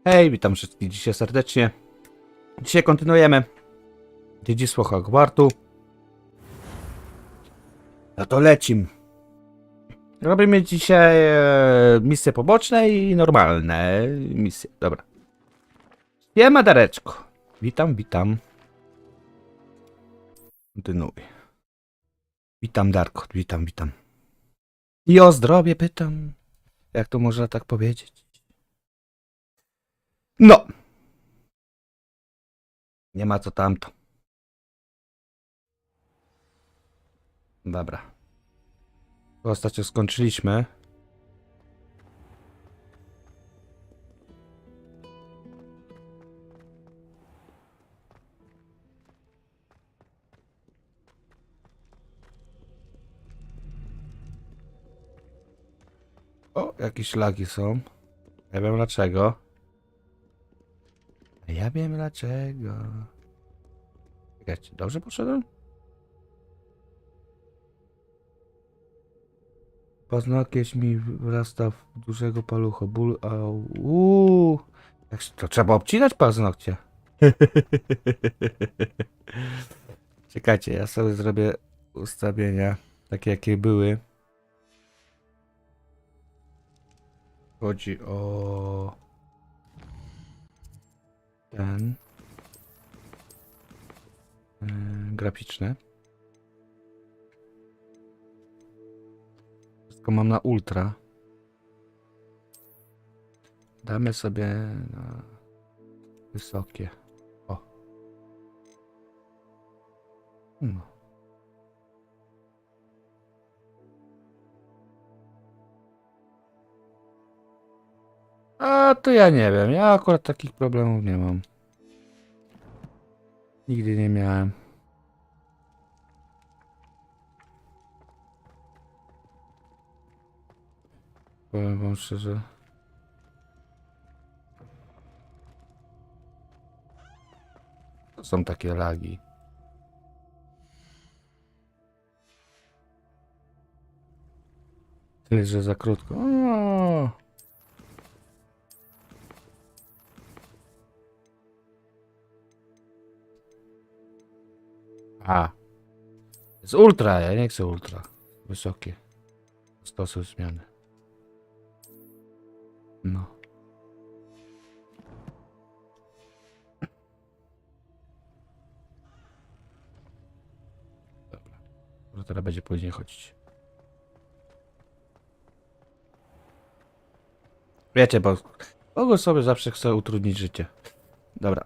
Hej, witam wszystkich dzisiaj serdecznie. Dzisiaj kontynuujemy dziedzictwo Hogwartu. No to lecim. Robimy dzisiaj misje poboczne i normalne misje. Dobra. Siema Dareczko. Witam. Kontynuuj. Witam Darko, witam. I o zdrowie pytam. Jak to można tak powiedzieć? No. Nie ma co tamto. Dobra. Ostatnio skończyliśmy. O, jakieś lagi są. Ja wiem dlaczego. Czekajcie, dobrze poszedłem? Paznokieć mi wrasta w dużego palucha. Ból, to trzeba obcinać paznokcie. Czekajcie, ja sobie zrobię ustawienia takie jakie były. Chodzi o ten graficzne. Wszystko mam na ultra. Damy sobie na wysokie. O. No. A to ja nie wiem. Ja akurat takich problemów nie mam. Nigdy nie miałem. Powiem wam szczerze. To są takie lagi. Tyle, że za krótko. O! A. Z ultra, ja nie chcę ultra. Wysokie. Stosy zmiany. No. Dobra. Może teraz będzie później chodzić. Wiecie, bo Boguś sobie zawsze chce utrudnić życie. Dobra.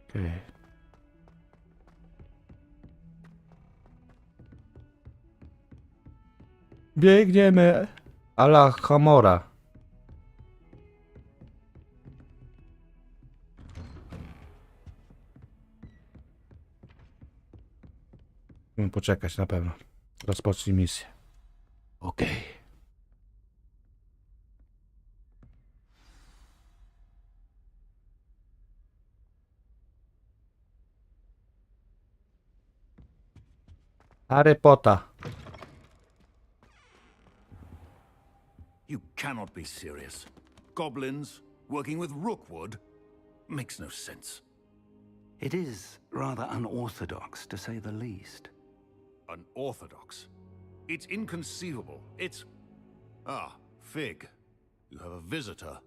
Okay. Biegniemy a la Hamora. Musimy poczekać na pewno. Rozpocznij misję. Okej. Harry Potter. You cannot be serious. Goblins working with Rookwood makes no sense. It is rather unorthodox, to say the least. Unorthodox. It's inconceivable. It's... Ah, Fig. You have a visitor.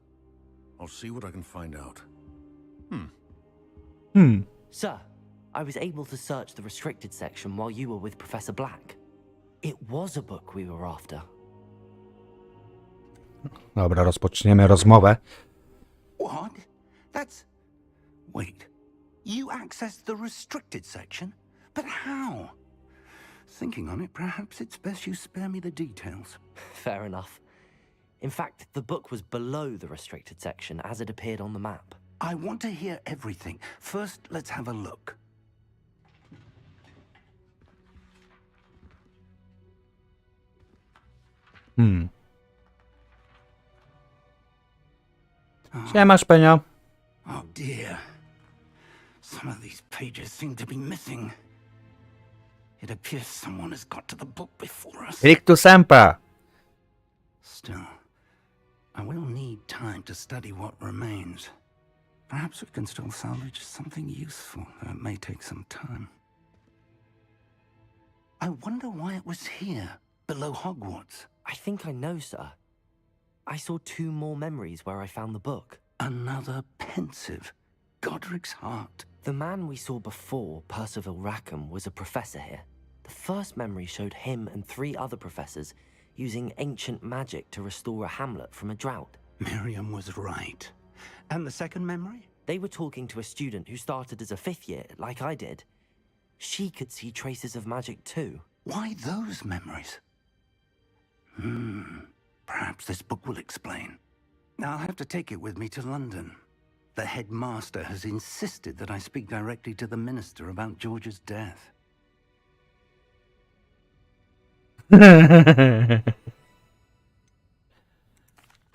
I'll see what I can find out. Sir, I was able to search the restricted section while you were with Professor Black. It was a book we were after. Dobra, rozpoczniemy rozmowę. What? That's... Wait. You accessed the restricted section? But how? Thinking on it, perhaps it's best you spare me the details. Fair enough. In fact, the book was below the restricted section as it appeared on the map. I want to hear everything. First, let's have a look. Siema, Szpenio. Oh dear. Some of these pages seem to be missing. It appears someone has got to the book before us. Rictus semper. Still, I will need time to study what remains. Perhaps we can still salvage something useful, though it may take some time. I wonder why it was here, below Hogwarts. I think I know, sir. I saw 2 more memories where I found the book. Another pensive, Godric's heart. The man we saw before, Percival Rackham, was a professor here. The first memory showed him and 3 other professors using ancient magic to restore a hamlet from a drought. Miriam was right. And the second memory? They were talking to a student who started as a 5th year, like I did. She could see traces of magic too. Why those memories? Perhaps this book will explain. I'll have to take it with me to London. The headmaster has insisted that I speak directly to the minister about George's death.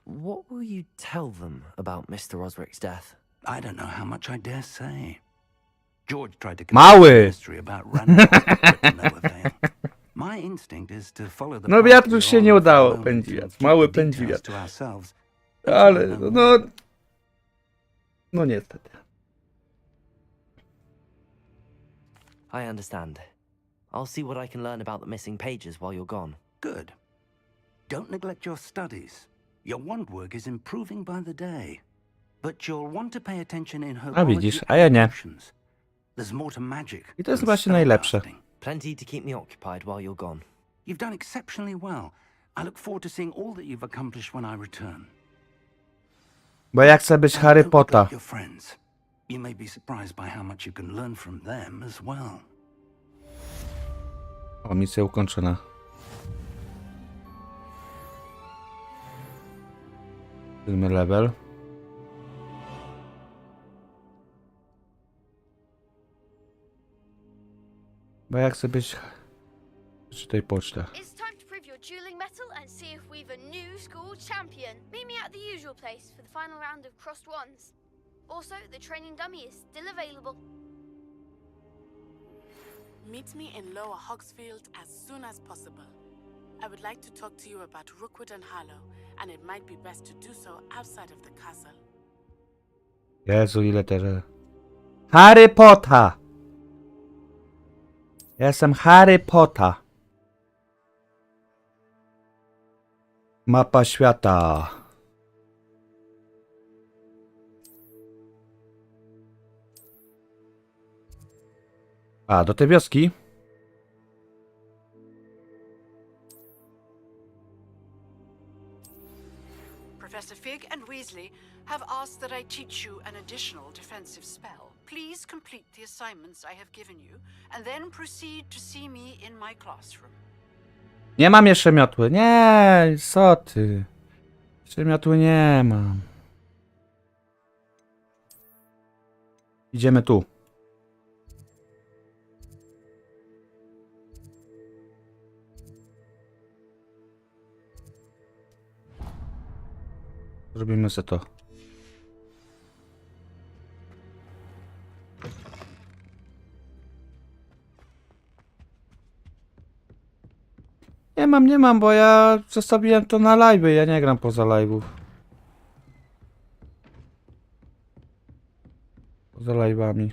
What will you tell them about Mr. Osric's death? I don't know how much I dare say. George tried to Mały. the mystery about Randall, but to no avail. My instinct is to follow the No path wiatr we're już się on nie for udało, the moment pędzi and wiatr. keep Mały the pędzi details wiatr. to ourselves. Ale, no... No niestety. I understand. I'll see what I can learn about the missing pages while you're gone. Good. Don't neglect your studies. Your wand work is improving by the day. But you'll want to pay attention in A widzisz, a ja nie. There's more to magic. I to jest than właśnie najlepsze. spellcasting. Plenty to keep me occupied while you're gone. You've done exceptionally well. I look forward to seeing all that you've accomplished when I return. Bo ja chcę być And Harry don't Potter. neglect your friends. You may be surprised by how much you can learn from them as well. O, misja ukończona. Siódmy level. Bo ja chcę być... Czytaj pocztę. It's time to prove your dueling mettle and see if we've a new school champion. Meet me at the usual place for the final round of crossed wands. Also, the training dummy is still available. Meet me in Lower Hogsfield as soon as possible. I would like to talk to you about Rookwood and Harlow, and it might be best to do so outside of the castle. Jezu, ile też... Harry Potter! Ja jestem Harry Potter. Mapa świata. A, do tej wioski? Professor Fig and Weasley have asked that I teach you an additional defensive spell. Please complete the assignments I have given you, and then proceed to see me in my classroom. Nie mam jeszcze miotły. Nie, co ty? Jeszcze miotły nie mam. Idziemy tu. Zrobimy sobie to. Nie mam, bo ja zostawiłem to na live'y, ja nie gram poza live'ów. Poza live'ami.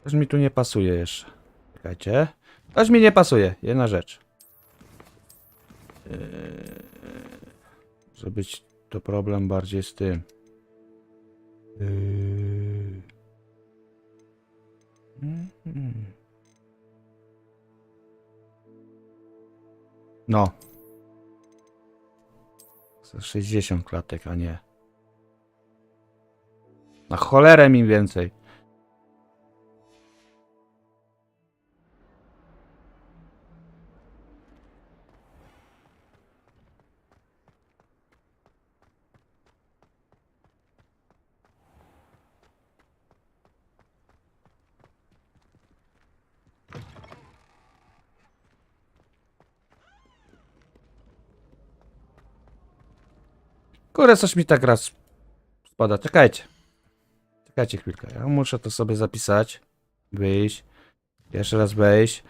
Coś mi tu nie pasuje jeszcze. Czekajcie. Coś mi nie pasuje. Jedna rzecz. Może być to problem bardziej z tym. No. Za 60 klatek, a nie. Na cholerę mi więcej. Kurde, coś mi tak raz spada. Czekajcie. Czekajcie chwilkę. Ja muszę to sobie zapisać. Wyjść. Jeszcze raz wejść.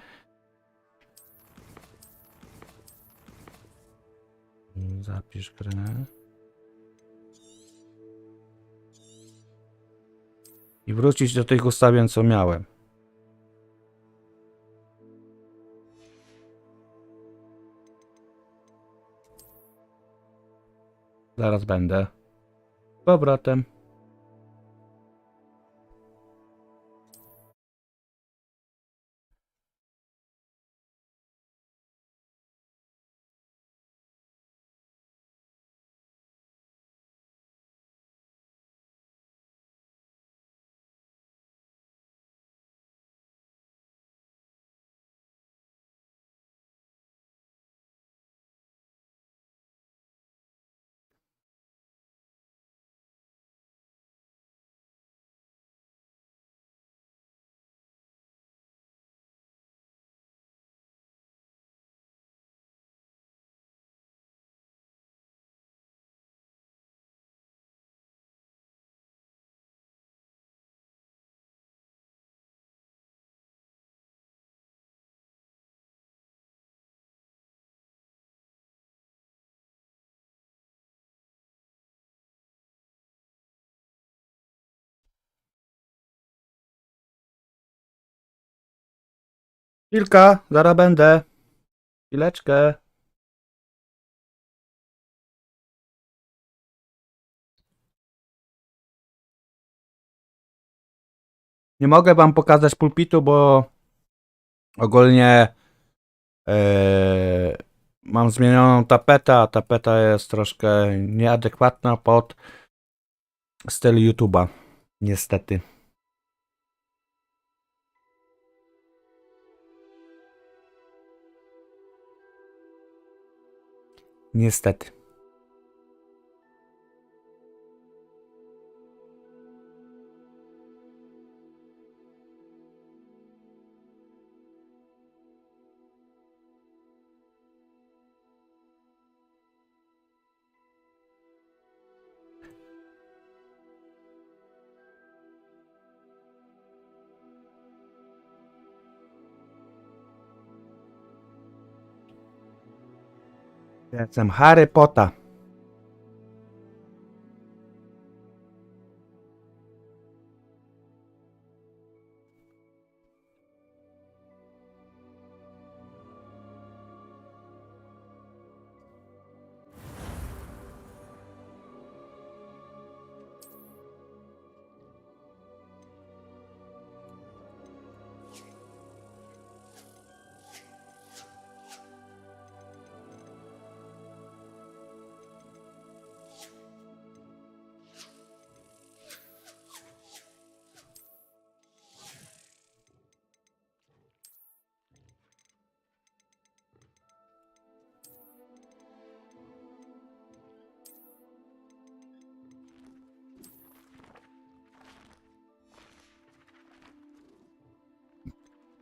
Zapisz grę. I wrócić do tych ustawień, co miałem. Zaraz będę. Z powrotem. Chwilka, zaraz będę. Chwileczkę. Nie mogę wam pokazać pulpitu, bo ogólnie mam zmienioną tapetę, a tapeta jest troszkę nieadekwatna pod styl YouTube'a. Niestety. Niestety. Jestem Harry Potter.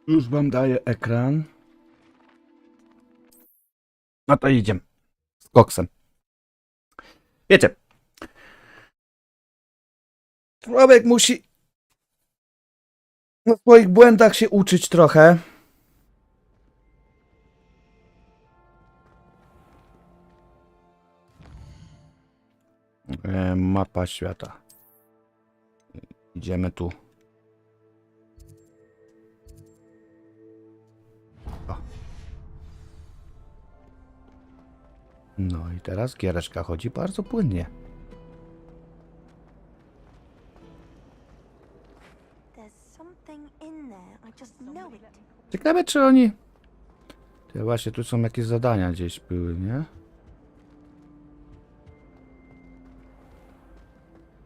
Już wam daję ekran. No to idziemy. Z koksem. Wiecie. Człowiek musi na swoich błędach się uczyć trochę. Mapa świata. Idziemy tu. O. No i teraz giereczka chodzi bardzo płynnie. Ciekawe, czy oni... Ty, właśnie, tu są jakieś zadania gdzieś były, nie?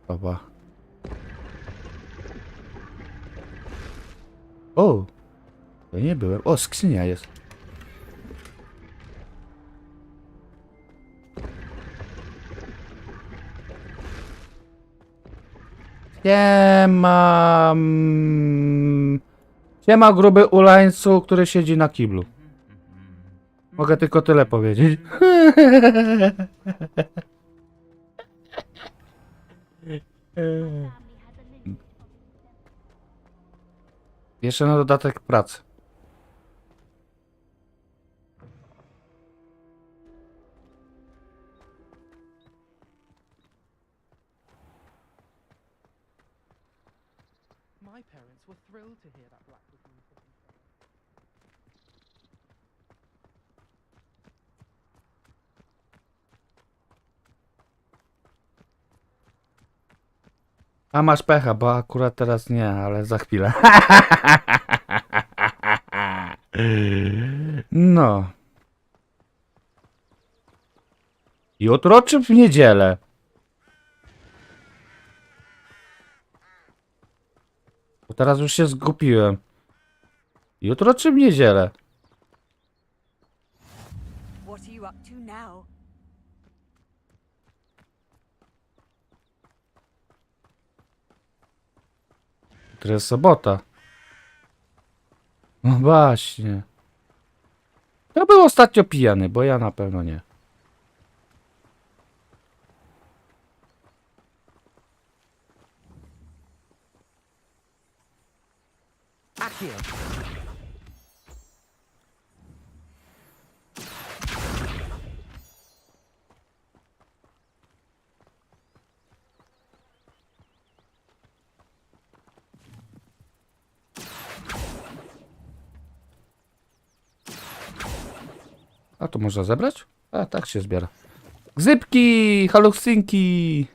Oba. O! To nie byłem. O, skrzynia jest. Siema... Siema, gruby ulańcu, który siedzi na kiblu. Mogę tylko tyle powiedzieć. Jeszcze na dodatek pracy. My parents were thrilled to hear that Black was being put in trouble. A masz pecha, bo akurat teraz nie, ale za chwilę. No. Jutro czy w niedzielę? Bo teraz już się zgubiłem. Jutro czy w niedzielę? What are you up to now? To jest sobota. No właśnie. Ja był ostatnio pijany, bo ja na pewno nie. Accio. A to można zebrać? A tak się zbiera. Gzypki! Halucynki!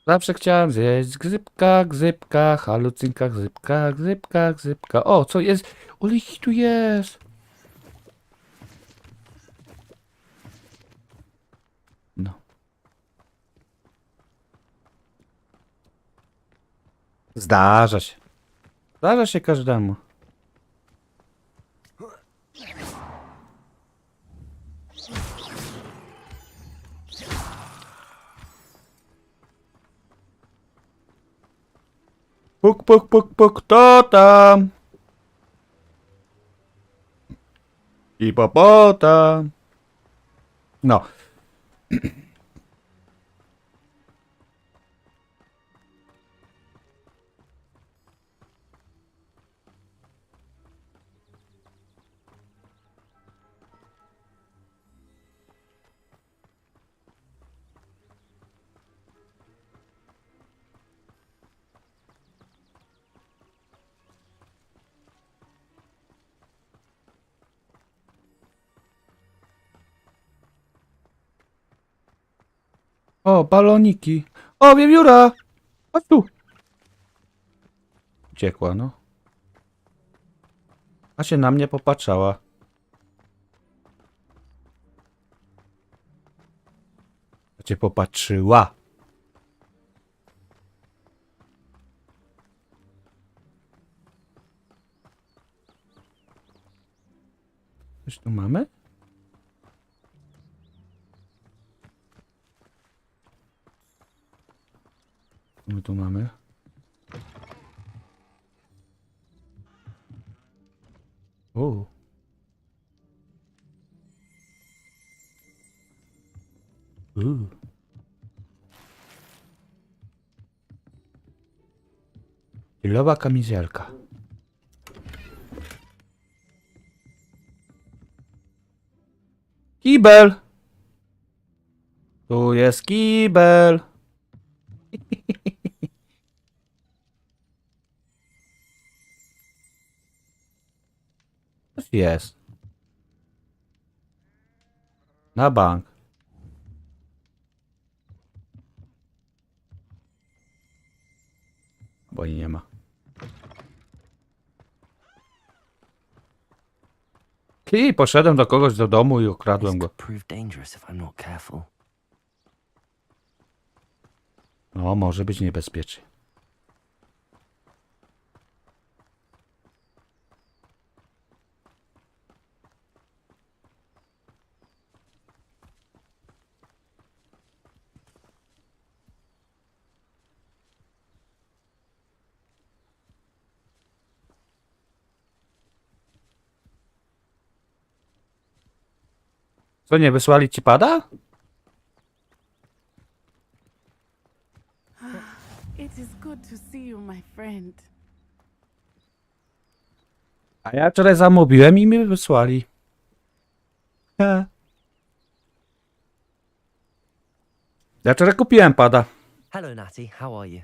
Zawsze chciałem zjeść gzypka, gzypka, halucynka, gzypka, gzypka, gzypka. O, co jest? Ole, ich tu jest! No. Zdarza się. Zdarza się każdemu. Puk, puk, puk, puk, kto tam? Hipopotam. No. O, baloniki. O, wiewióra! Chodź tu. Uciekła, no. A się na mnie popatrzała. A cię popatrzyła. Coś tu mamy? Co my tu mamy? O. Stylowa kamizelka. Kibel! Tu jest kibel! Coś jest. Na bank. Bo i nie ma. I poszedłem do kogoś do domu i okradłem This go. could prove dangerous if I'm not careful. No, może być niebezpiecznie. Co, nie wysłali ci pada? you, my friend. A ja wczoraj zamówiłem i mi wysłali. He. Ja wczoraj kupiłem pada. Hello, Natty. How are you?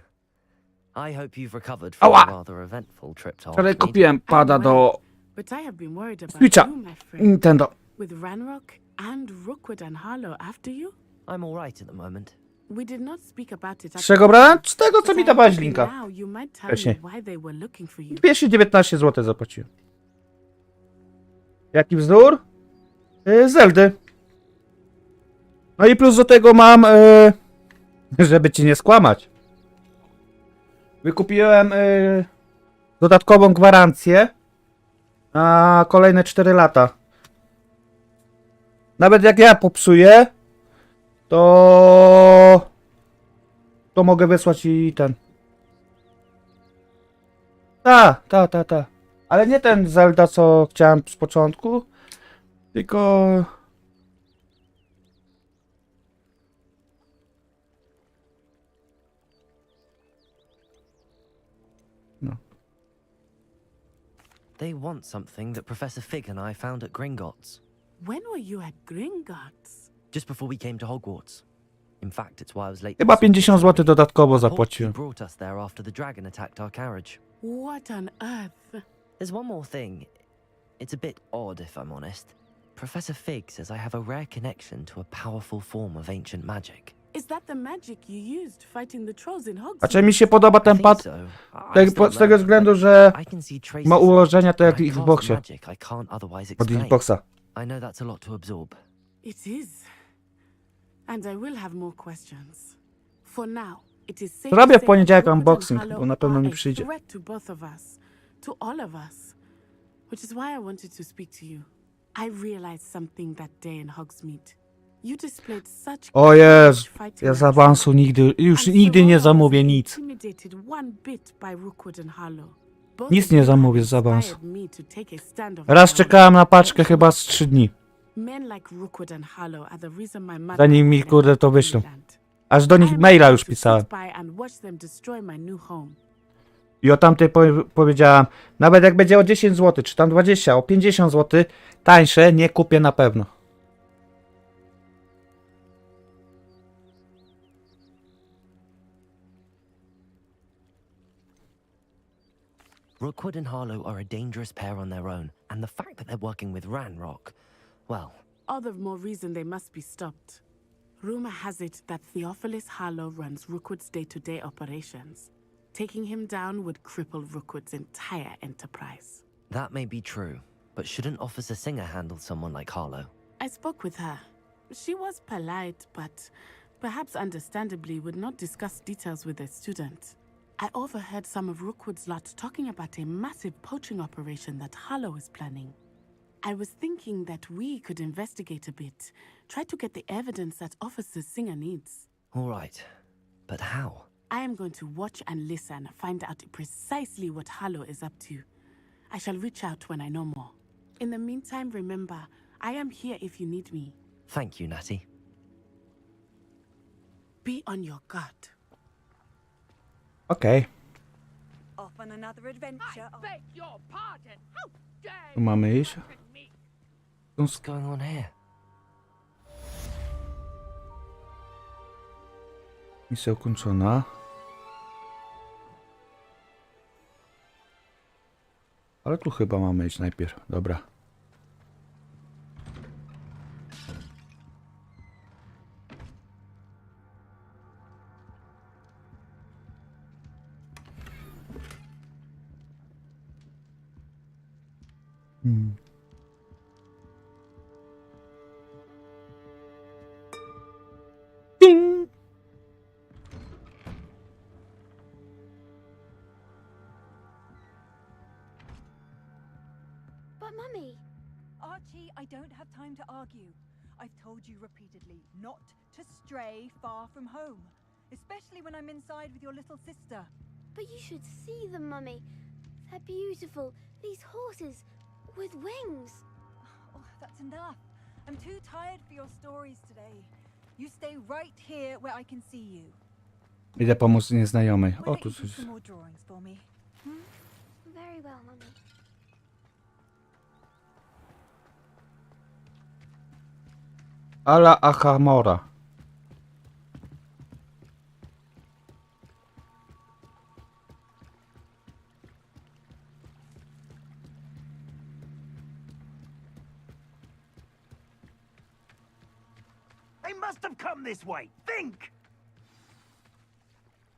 I hope you've recovered from Ała! a rather eventful trip to Wczoraj Hogsmeade. kupiłem pada do But I have been worried about Switcha. you, my friend. Nintendo. With Ranrock and Rookwood and Harlow after you? I'm all right at the moment. We did not speak about it. Z czego brałem? Z tego, co mi dawałeś linka. Now you might tell Wcześniej. me why they were looking for you. 219 zł zapłaciłem. Jaki wzór? Zeldy. No i plus do tego mam, żeby ci nie skłamać. Wykupiłem dodatkową gwarancję na kolejne 4 lata. Nawet jak ja popsuję, to mogę wysłać i ten. Ta. Ale nie ten Zelda, co chciałem z początku, tylko... No. They want something that Professor Fig and I found at Gringotts. When were you at Gringotts? Just before we came to Hogwarts. In fact, it's why I was late. Chyba 50 zł dodatkowo He zapłaciłem. brought us there after the dragon attacked our carriage. What on earth? There's one more thing. It's a bit odd, if I'm honest. Professor Fig says I have a rare connection to a powerful form of ancient magic. Is that the magic you used fighting the trolls in Hogwarts? Znaczy mi się podoba ten pad z tego względu, że ma ułożenia tak jak w Xboxie. Od Xboxa. I know that's a lot to absorb. It is. And I will have more questions. For now, it is safe Zrobię to w say poniedziałek that unboxing, Hollow bo na pewno are mi a przyjdzie. threat to both of us, to all of us. Which is why I wanted to speak to you. I realized something that day in Hogsmeade. You displayed such O Jezu, fighting ja z like awansu już and nigdy so nie I was zamówię nic. intimidated one bit by Rookwood and Harlow. Both Nic of nie them zamówię z awansu. inspired me to take a stand of Raz my own. czekałem na paczkę chyba z 3 dni. Men like Rookwood and Harlow are the reason my mother Zanim mi left kurde to wyślą. England. Aż do I nich am maila about już to pisałem. sit by and watch them destroy my new home. I o tamtej powiedziałam, nawet jak będzie o 10 zł, czy tam 20, o 50 zł tańsze, nie kupię na pewno. Rookwood and Harlow are a dangerous pair on their own, and the fact that they're working with Ranrock, well, All the more reason they must be stopped. Rumor has it that Theophilus Harlow runs Rookwood's day-to-day operations. Taking him down would cripple Rookwood's entire enterprise. that may be true, but shouldn't Officer Singer handle someone like Harlow? I spoke with her. She was polite, but perhaps understandably would not discuss details with a student. I overheard some of Rookwood's lot talking about a massive poaching operation that Harlow is planning. I was thinking that we could investigate a bit, try to get the evidence that Officer Singer needs. All right, but how? I am going to watch and listen, find out precisely what Harlow is up to. I shall reach out when I know more. In the meantime, remember, I am here if you need me. Thank you, Natty. Be on your guard. Okej, Off on another adventure. your pardon. How dare tu mamy iść. What's going on here? Misja ukończona. Ale tu chyba mamy iść najpierw. Dobra. Ding! But Mummy, Archie, I don't have time to argue. I've told you repeatedly not to stray far from home, especially when I'm inside with your little sister. but you should see them, Mummy. They're beautiful. These horses with wings. Oh, that's enough. I'm too tired for your stories today. You stay right here where I can see you. Idę pomóc nieznajomej. Why O, don't tu you do coś. some more drawings for me? Very well, Mummy. Ala Ahamora. They must have come this way. Think!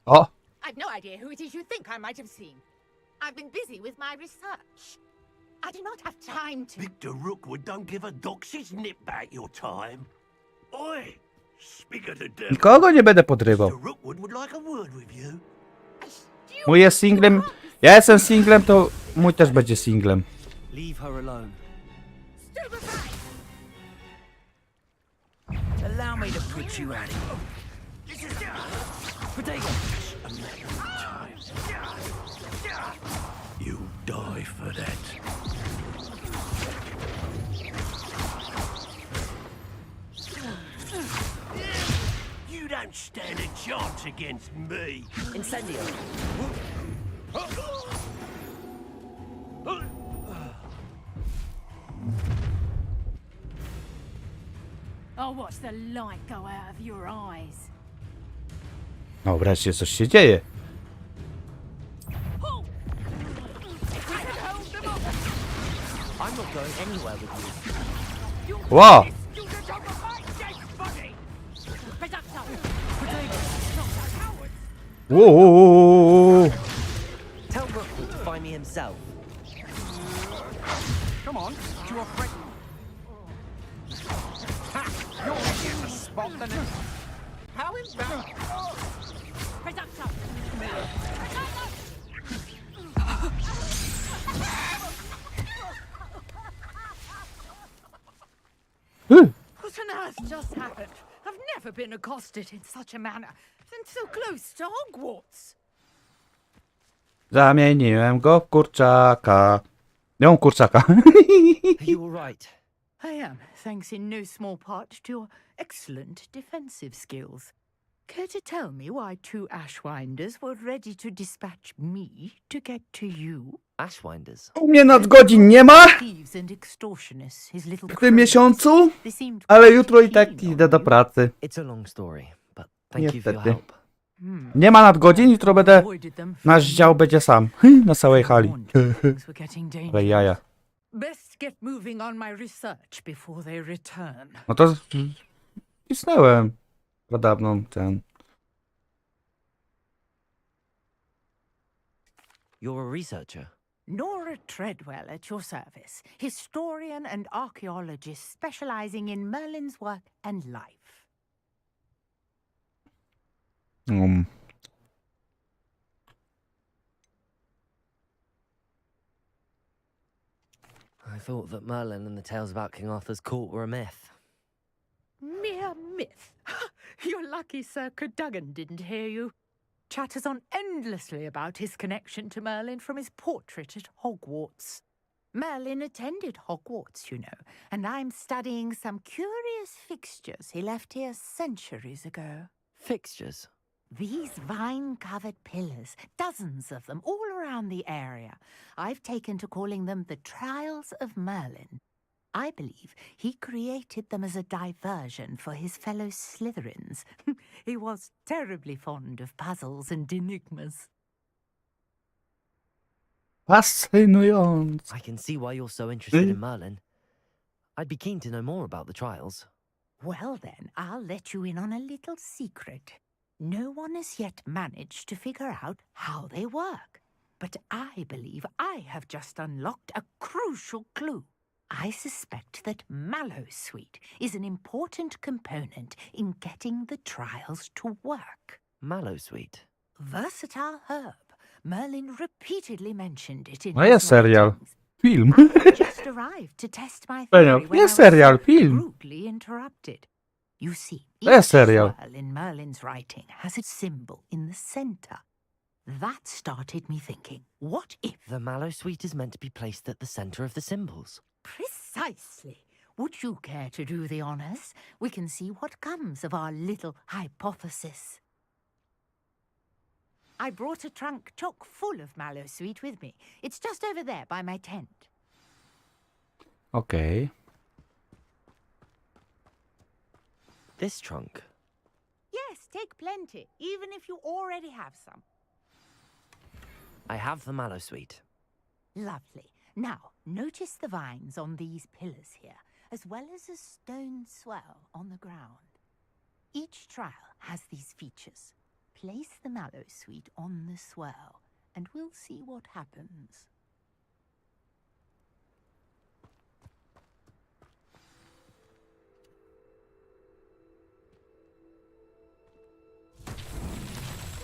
O! I've no idea who it is you think I might have seen. I've been busy with my research. I do not have time to... Victor Rookwood don't give a doxy's nip back your time. Oi! Speak of the devil. Nikogo nie będę podrywał. Mr. Rookwood would like a word with you. Mój jest singlem. Ja jestem singlem, to mój też będzie singlem. Leave her alone. Allow me to put you at it. You'll die for that. You don't stand a chance against me. Incendio. I'll watch the light go out of your eyes. No wreszcie coś się dzieje. I'm not going anywhere with you. Ło! Uuu. Tell Rookwood to find me himself. Come on, you are frightened. Ha! You're easier to spot than it. How embarrassing! What on earth just happened? I've never been accosted in such a manner, and so close to Hogwarts. Zamieniłem go w kurczaka. Ją kurczaka. Are you all right? I am, thanks in no small part to your excellent defensive skills. Care to tell me why two Ashwinders were ready to dispatch me to get to you? Ashwinders. U mnie nadgodzin nie ma Thieves and extortionists, his little w tym miesiącu, They seemed ale quite jutro i tak keen on idę do you. pracy. It's a long story, but thank you for your Niestety. help. Nie ma nadgodzin, jutro będę... Avoided them for Nasz a dział będzie sam. Na całej hali. Things were getting Ale dangerous. jaja. Best get moving on my research before they return. No to... Pisnąłem. Podobną ten... You're a researcher. Nora Treadwell at your service, historian and archaeologist specializing in Merlin's work and life. I thought that Merlin and the tales about King Arthur's court were a myth. Mere myth. You're lucky Sir Cadogan didn't hear you. Chatters on endlessly about his connection to Merlin from his portrait at Hogwarts. Merlin attended Hogwarts, you know, and I'm studying some curious fixtures he left here centuries ago. Fixtures. These vine-covered pillars, dozens of them all around the area. I've taken to calling them the Trials of Merlin. I believe he created them as a diversion for his fellow Slytherins. He was terribly fond of puzzles and enigmas. Fascynujące. I can see why you're so interested in Merlin. I'd be keen to know more about the trials. Well then, I'll let you in on a little secret. No one has yet managed to figure out how they work. But I believe I have just unlocked a crucial clue. I suspect that Mallowsweet is an important component in getting the trials to work. Mallowsweet. Versatile herb. Merlin repeatedly mentioned it in No his jest serial. writings. Film. I just arrived to test my theory when I Jest was serial, so film. rudely interrupted. You see, To jest each serial. swirl in Merlin's writing has a symbol in the center. That started me thinking, what if... The Mallowsweet is meant to be placed at the center of the symbols. Precisely. Would you care to do the honors? We can see what comes of our little hypothesis. I brought a trunk chock full of mallow sweet with me. It's just over there by my tent. Okej. This trunk. Yes, take plenty, even if you already have some. I have the mallow sweet. Lovely. Now, notice the vines on these pillars here, as well as a stone swell on the ground. Each trial has these features. Place the mallow sweet on the swell, and we'll see what happens.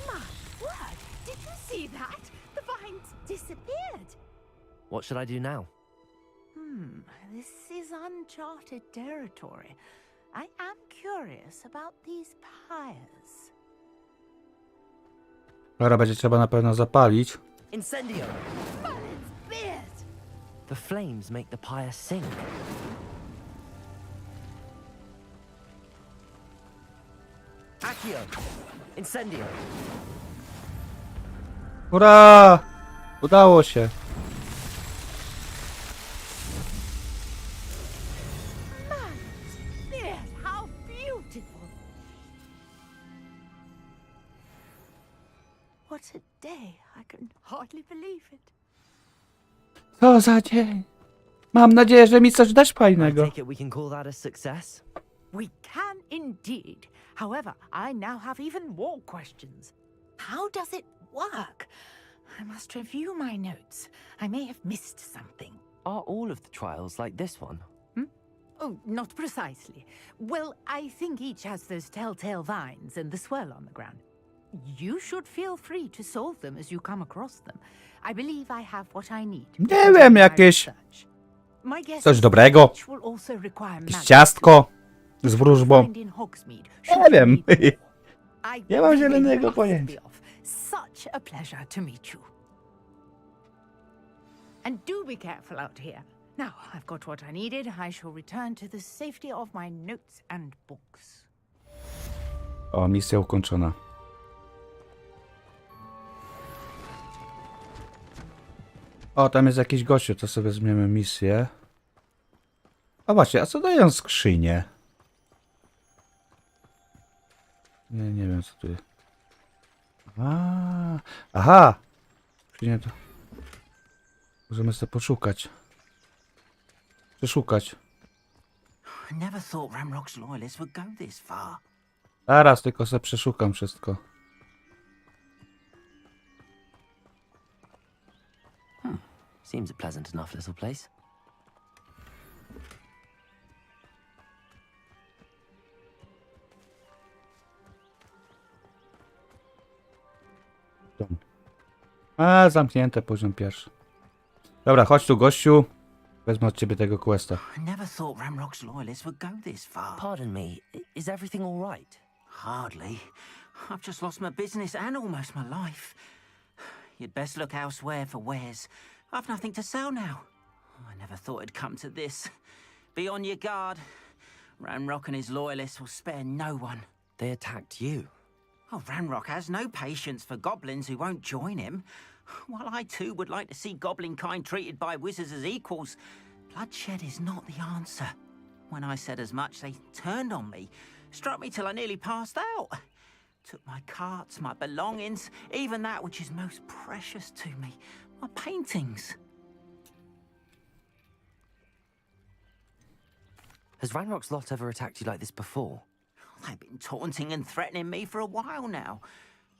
My word! Did you see that? The vines disappeared. What should I do now? This is uncharted territory. I am curious about these pyres. Dobra, będzie trzeba na pewno zapalić. Incendio! But it's beard! The flames make the pyre sink. Accio! Incendio! Hurra! Udało się. Beard, how beautiful! What a day. I can hardly believe it. Co za dzień. Mam nadzieję, że mi coś dasz I fajnego. take it we can call that a success? We can indeed. However, I now have even more questions. How does it work? I must review my notes. I may have missed something. Are all of the trials like this one? Oh, not precisely. Well, I think each has those telltale vines and the swirl on the ground. You should feel free to solve them as you come across them. I believe I have what I need. Nie wiem, jakieś My guess coś is dobrego. each will also require Jakieś magic. ciastko z wróżbą. Find in Hogsmeade. Nie Should wiem. you need more. I Nie mam really zielonego must pojęcia. be off. Such a pleasure to meet you. And do be careful out here. Now, I've got what I needed. I shall return to the safety of my notes and books. O, misja ukończona. O, tam jest jakiś gościu, to sobie zmieniamy misję. A właśnie, a co dają skrzynie? Nie wiem co tu jest. Aha! Skrzynie to... Możemy sobie poszukać. Przeszukać. I never thought Ramrock's loyalists would go this far. Zaraz, tylko sobie przeszukam wszystko. Seems a pleasant enough little place. A, zamknięte, poziom pierwszy. Dobra, chodź tu, gościu. Wezmę od ciebie tego questa. I never thought Ramrock's loyalists would go this far. Pardon me, is everything all right? Hardly. I've just lost my business and almost my life. You'd best look elsewhere for wares. I've nothing to sell now. I never thought it'd come to this. Be on your guard. Ramrock and his loyalists will spare no one. They attacked you. Oh, Ramrock has no patience for goblins who won't join him. While I too would like to see goblin kind treated by wizards as equals, bloodshed is not the answer. When I said as much, they turned on me, struck me till I nearly passed out. Took my carts, my belongings, even that which is most precious to me, my paintings. Has Ranrock's lot ever attacked you like this before? They've been taunting and threatening me for a while now.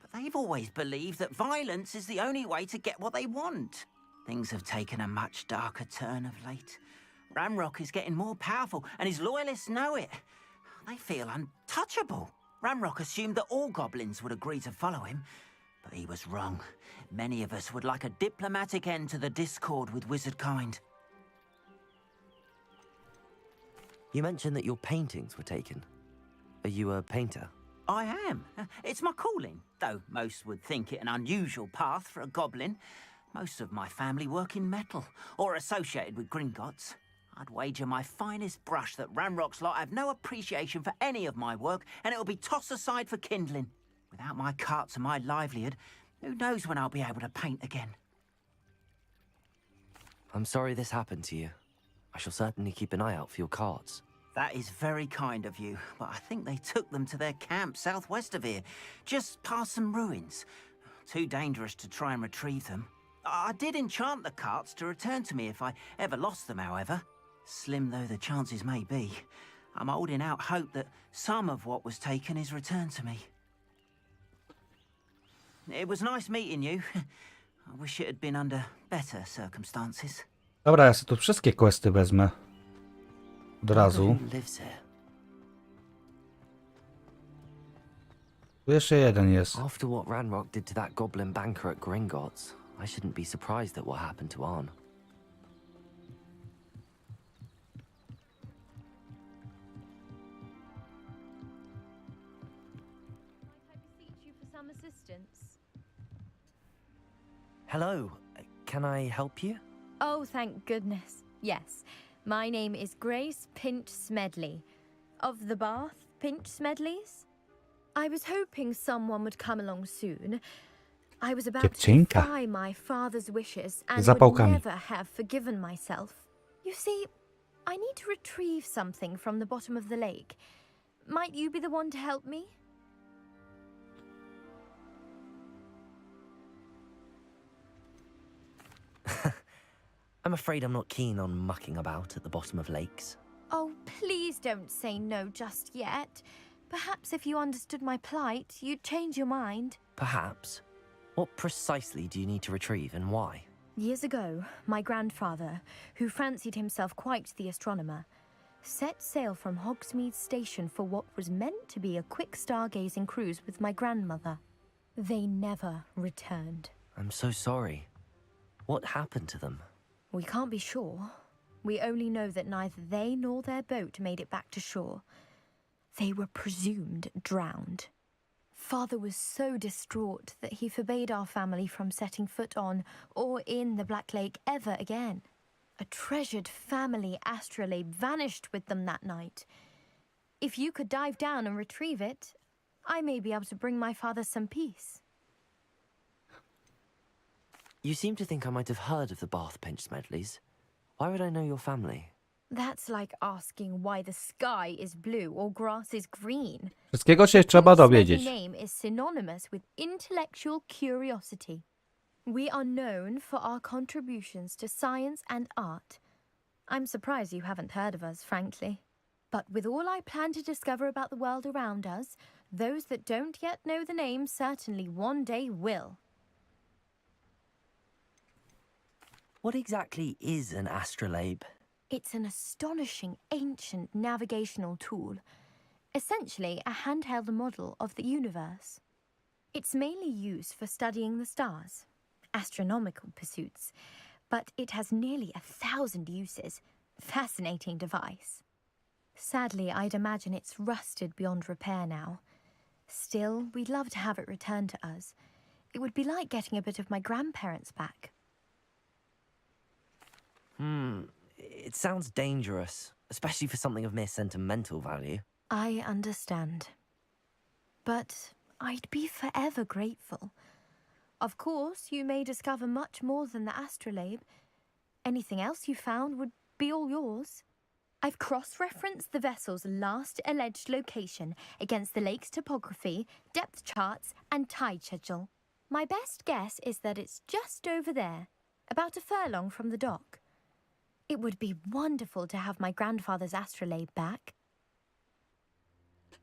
But they've always believed that violence is the only way to get what they want. Things have taken a much darker turn of late. Ramrock is getting more powerful, and his loyalists know it. They feel untouchable. Ramrock assumed that all goblins would agree to follow him, but he was wrong. Many of us would like a diplomatic end to the discord with wizard kind. You mentioned that your paintings were taken. Are you a painter? I am. It's my calling, though most would think it an unusual path for a goblin. Most of my family work in metal, or associated with Gringotts. I'd wager my finest brush that Ramrock's lot have no appreciation for any of my work, and it'll be tossed aside for kindling. Without my carts and my livelihood, Who knows when I'll be able to paint again? I'm sorry this happened to you. I shall certainly keep an eye out for your cards. That is very kind of you, but I think they took them to their camp southwest of here, just past some ruins. Too dangerous to try and retrieve them. I did enchant the carts to return to me if I ever lost them, however. Slim though the chances may be, I'm holding out hope that some of what was taken is returned to me. It was nice meeting you. I wish it had been under better circumstances. Dobra, ja sobie tu wszystkie questy wezmę. Od razu. Who lives here? Tu jeszcze jeden jest. After what Ranrock did to that goblin banker at Gringotts, I shouldn't be surprised at what happened to Arn. Hello, can I help you? Oh, thank goodness. Yes, my name is Grace Pinch Smedley, of the Bath Pinch Smedleys. I was hoping someone would come along soon. I was about to Dziewczynka. defy my father's wishes and Zapałkami. would never have forgiven myself. You see, I need to retrieve something from the bottom of the lake. Might you be the one to help me? I'm afraid I'm not keen on mucking about at the bottom of lakes. Oh, please don't say no just yet. Perhaps if you understood my plight, you'd change your mind. Perhaps. What precisely do you need to retrieve and why? Years ago, my grandfather, who fancied himself quite the astronomer, set sail from Hogsmeade Station for what was meant to be a quick stargazing cruise with my grandmother. They never returned. I'm so sorry. What happened to them? We can't be sure. We only know that neither they nor their boat made it back to shore. They were presumed drowned. Father was so distraught that he forbade our family from setting foot on or in the Black Lake ever again. A treasured family astrolabe vanished with them that night. If you could dive down and retrieve it, I may be able to bring my father some peace. You seem to think I might have heard of the Bath Pinch Smedleys. Why would I know your family? That's like asking why the sky is blue or grass is green. Wszystkiego się trzeba dowiedzieć. My name is synonymous with intellectual curiosity. We are known for our contributions to science and art. I'm surprised you haven't heard of us, frankly. But with all I plan to discover about the world around us, those that don't yet know the name certainly one day will. What exactly is an astrolabe? It's an astonishing ancient navigational tool, essentially a handheld model of the universe. It's mainly used for studying the stars, astronomical pursuits, but it has nearly 1,000 uses. Fascinating device. Sadly, I'd imagine it's rusted beyond repair now. Still, we'd love to have it returned to us. It would be like getting a bit of my grandparents back. It sounds dangerous, especially for something of mere sentimental value. I understand. But I'd be forever grateful. Of course, you may discover much more than the astrolabe. Anything else you found would be all yours. I've cross-referenced the vessel's last alleged location against the lake's topography, depth charts, and tide schedule. My best guess is that it's just over there, about a furlong from the dock. It would be wonderful to have my grandfather's astrolabe back.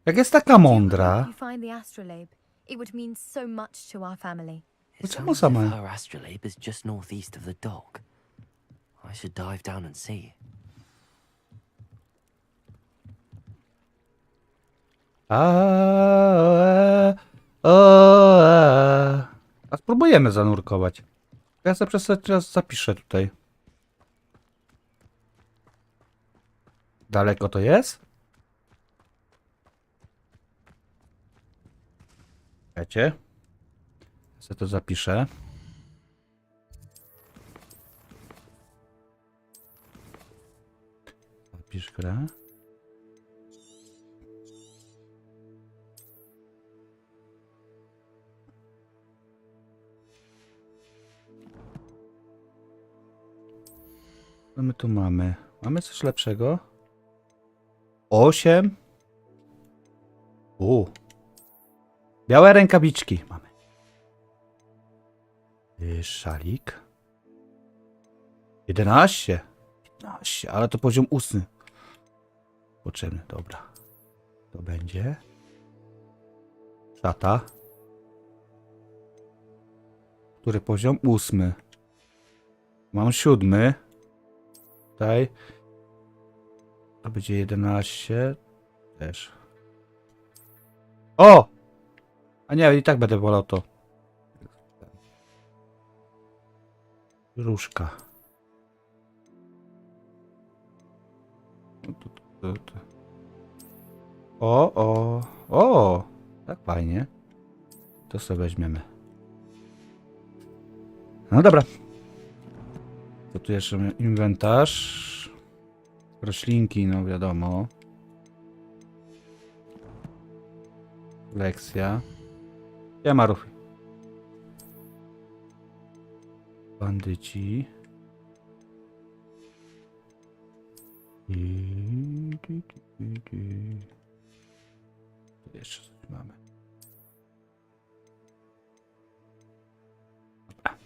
Jak jest taka mądra, If you find the astrolabe, it would mean so much to our family. It czemu sounds as if sama? her astrolabe is just northeast of the dock. I should dive down and see. A spróbujemy zanurkować. Ja sobie przez czas zapiszę tutaj. Daleko to jest? Wiecie? Ja sobie to zapiszę. Zapisz grę. Co my tu mamy? Mamy coś lepszego? 8. Białe rękawiczki mamy. Szalik. 11. 15, ale to poziom 8. Potrzebny, dobra. To będzie. Szata. Który poziom? 8. Mam 7. Tutaj. To będzie 11. Też. O! A nie, i tak będę wolał to. Różka. O! Tak fajnie. To sobie weźmiemy. No dobra. To tu jeszcze inwentarz. Roślinki, no wiadomo. Lekcja. Nie ma ruchy. Bandyci. Tu jeszcze coś mamy. Dobra.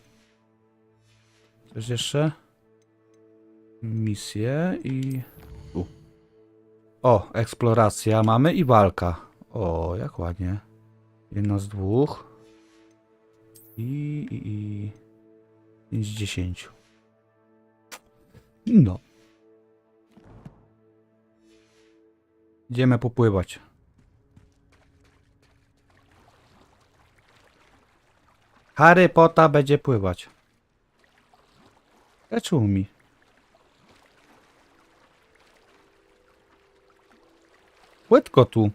Coś jeszcze? Misje i... O, eksploracja mamy i walka. O, jak ładnie. Jedno z 2. I 5 z 10. No. Idziemy popływać. Harry Potter będzie pływać. Lecz mi. Płytko tu.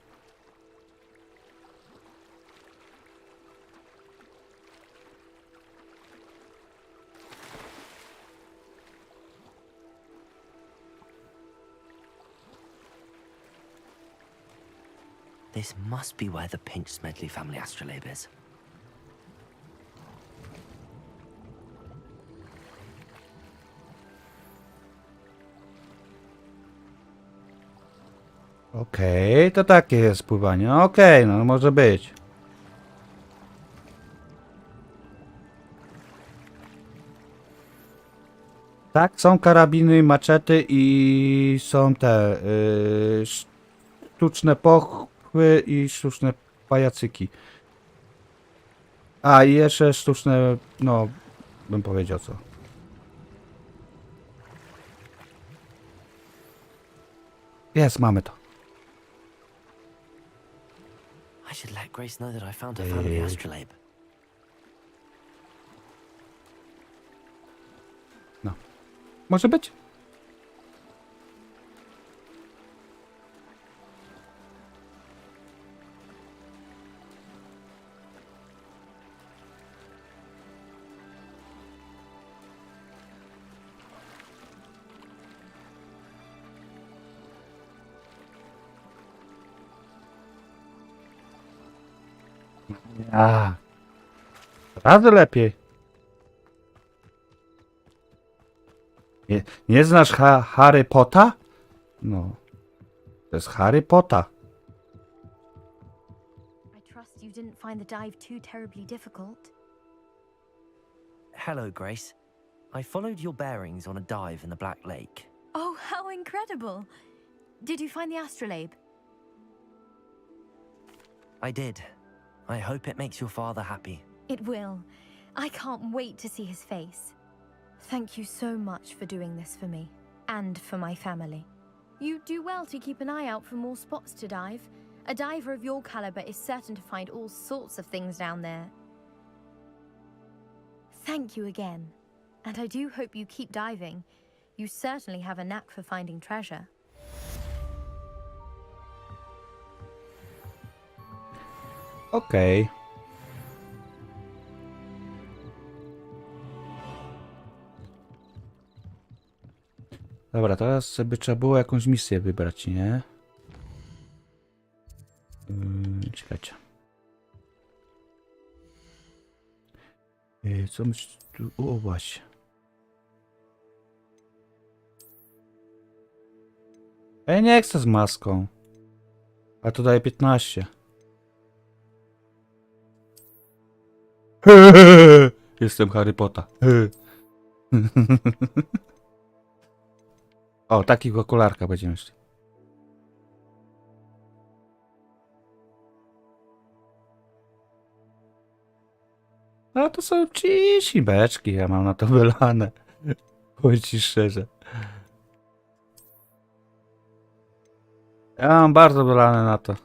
This must be where the Pinch Smedley family astrolabe is. Okej, to takie jest pływanie. Okej, no może być. Tak, są karabiny, maczety i są te sztuczne pochwy i sztuczne pajacyki. A i jeszcze sztuczne, no bym powiedział co. Jest, mamy to. I should let Grace know that I found her family astrolabe. No. Może być? A, razy lepiej. Nie znasz Harry Potter? No, to jest Harry Potter. I trust you didn't find the dive too terribly difficult. Hello, Grace. I followed your bearings on a dive in the Black Lake. Oh, how incredible! Did you find the astrolabe? I did. I hope it makes your father happy. It will. I can't wait to see his face. Thank you so much for doing this for me, and for my family. You do well to keep an eye out for more spots to dive. A diver of your caliber is certain to find all sorts of things down there. Thank you again, and I do hope you keep diving. You certainly have a knack for finding treasure. Okej. Dobra, teraz by trzeba było jakąś misję wybrać, nie? Czekajcie. Co my tu... O, właśnie. Ja nie chcę z maską. A tu daje 15. Jestem Harry Potter. O, takich okularka będziemy szli. A to są cisi beczki, ja mam na to wylane. Powiem ci szczerze. Ja mam bardzo wylane na to.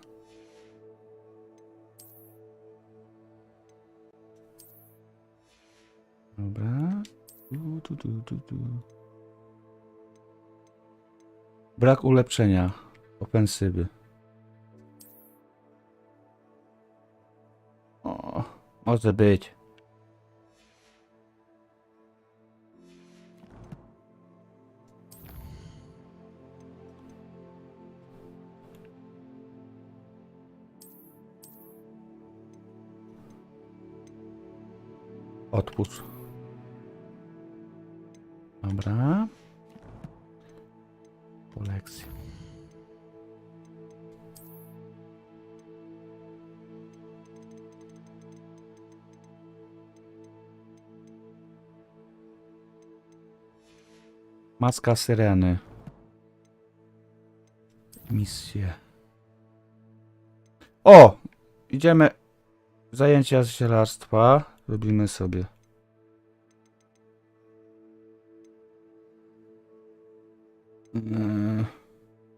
Dobra. Brak ulepszenia. Ofensywy. O, może być. Odpuść. Dobra. Po lekcji. Maska syreny. Misje. O! Idziemy. Zajęcia z zielarstwa. Robimy sobie.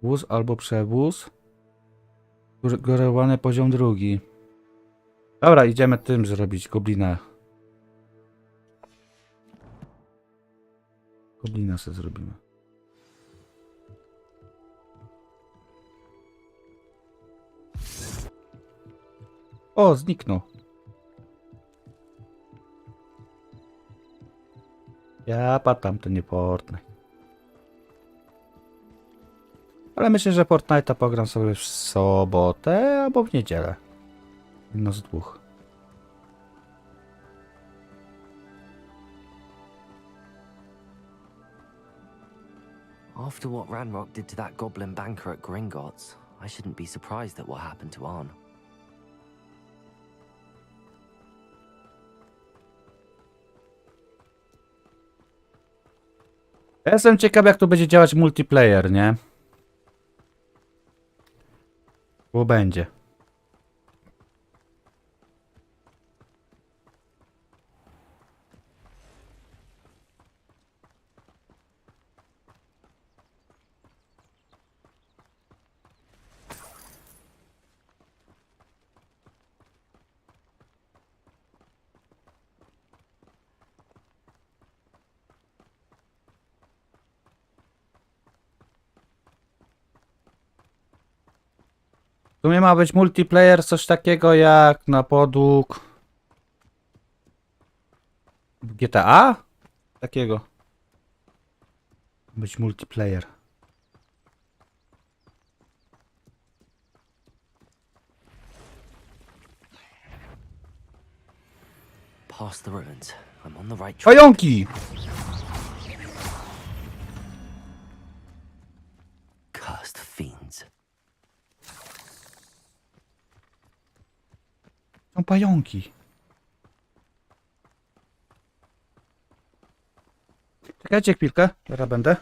Wóz albo przewóz. Górowany poziom drugi. Dobra, idziemy tym zrobić. Goblina. Goblina sobie zrobimy. O, zniknął. Ja patam, to nie Fortnite. Ale myślę, że Fortnite'a pogram sobie w sobotę albo w niedzielę. Jedno z dwóch. After what Ranrock did to that goblin banker at Gringotts, I shouldn't be surprised at what happened to Arn. Ja jestem ciekaw, jak to będzie działać multiplayer, nie? Bo będzie. Tu nie ma być multiplayer, coś takiego jak na podług GTA? Takiego. Być multiplayer. Past the ruins. I'm on the right track. Pająki! Cursed fiends. Są pająki. Czekajcie chwilkę, teraz będę.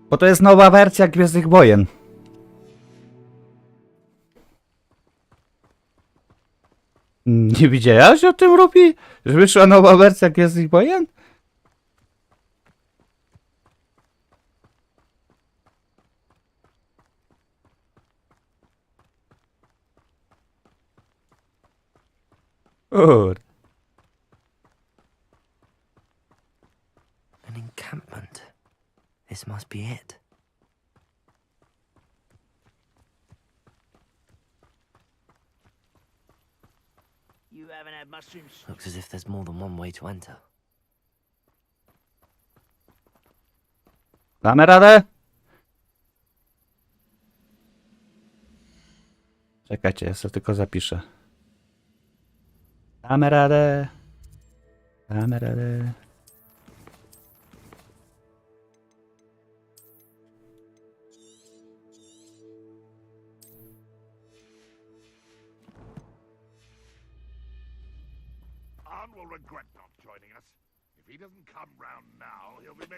Bo to jest nowa wersja Gwiezdnych Wojen. Nie widziałaś o tym, Rupi? Że wyszła nowa wersja Gwiezdnych Wojen? Kurde. An encampment. This must be it. You haven't had mushrooms. Looks as if there's more than one way to enter. Damy radę? Czekajcie, ja sobie tylko zapiszę. Damy radę. Damy radę.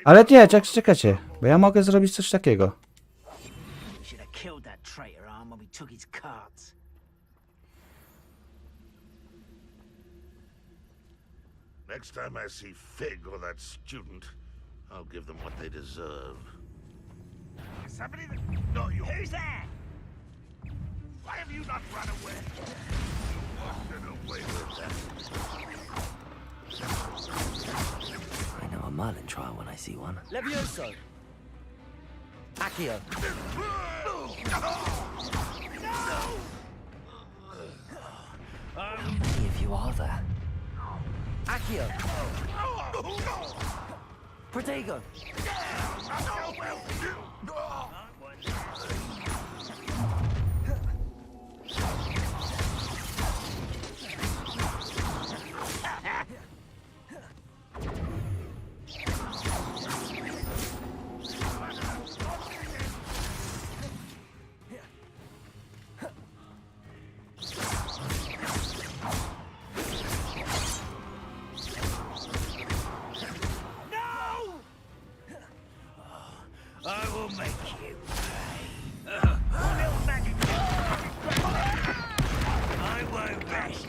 Ale nie, czekajcie, bo ja mogę zrobić coś takiego. Should have killed that traitor arm when we took his cards. Next time I see Fig or that student, I'll give them what they deserve. Is somebody that... No, you... Who's there? Why have you not run away? You wandered away with that. I know a Merlin trial when I see one. Levioso. Accio. How many of you are there? Accio. Protego. I will make you pay. Little magic. I won't rest.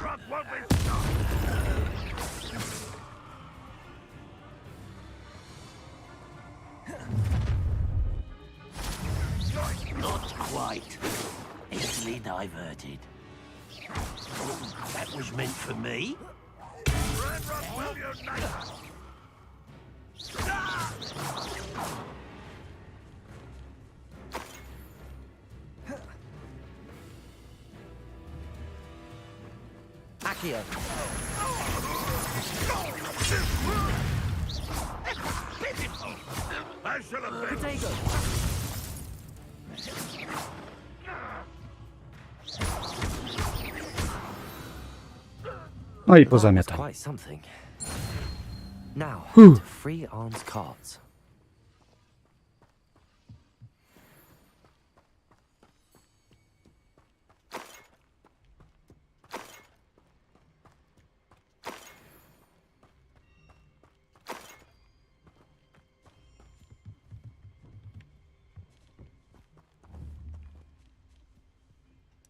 Rock won't be stopped. Not quite. Easily diverted. That was meant for me. Red Rock will unite us. Accio. I shall have been. Protego. No i That was pozamiatam. quite something. Now, Whew. to free arms cards.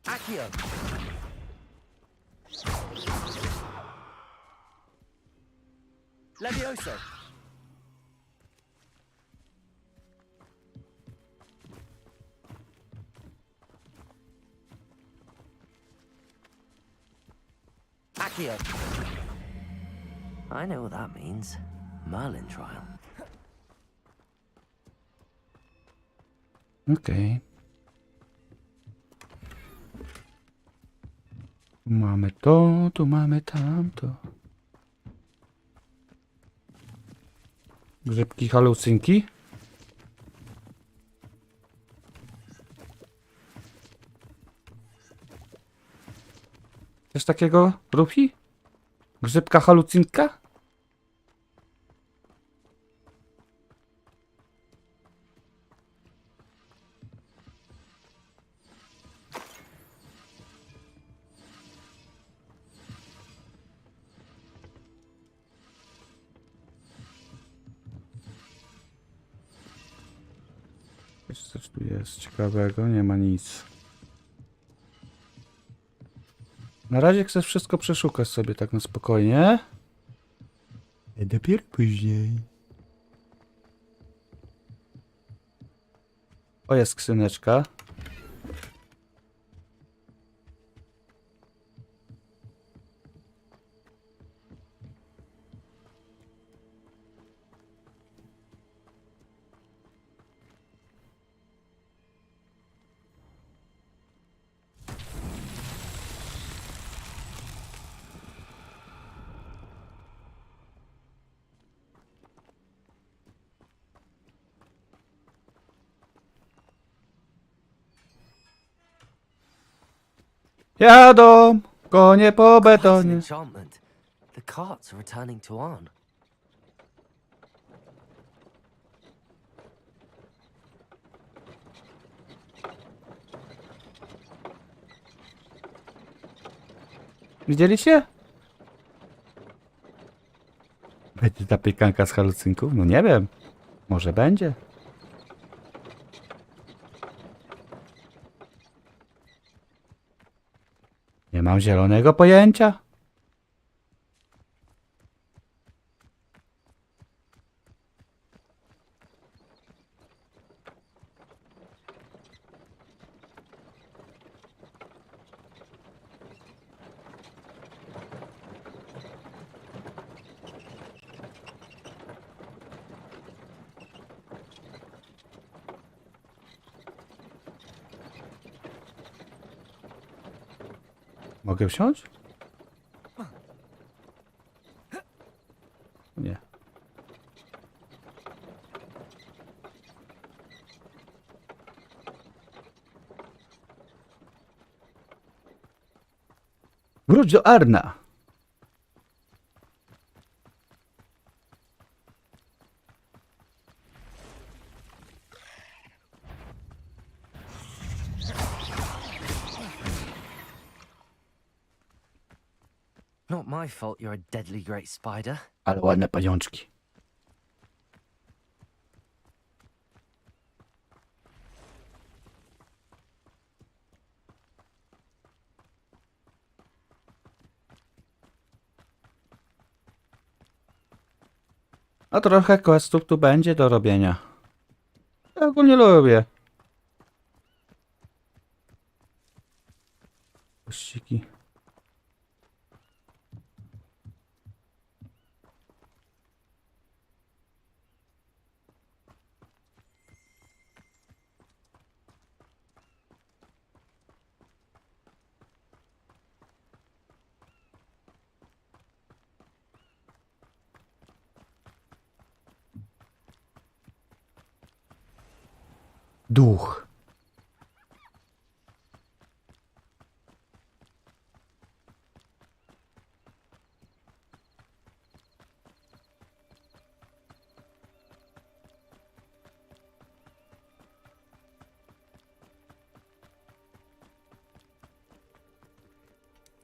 Accio. Levioso. Accio. I know what that means. Merlin trial. Okej. Tu mamy to, tu mamy tamto. Grzybki, halucynki. Coś takiego, Rufi? Grzybka, halucynka? Coś tu jest ciekawego? Nie ma nic. Na razie chcę wszystko przeszukać sobie tak na spokojnie. I dopiero później. O, jest skrzyneczka. Jadą konie po Quite an betonie. enchantment. The carts are returning to on. Widzieliście? Będzie ta piekanka z halucynków? No nie wiem. Może będzie. Nie mam zielonego pojęcia. Mogę wsiąść? Nie. Wróć do Arna. Not my fault you're a deadly great spider. Ale ładne pajączki. A trochę questów tu będzie do robienia. Ja ogólnie lubię. Pościgi. Duch.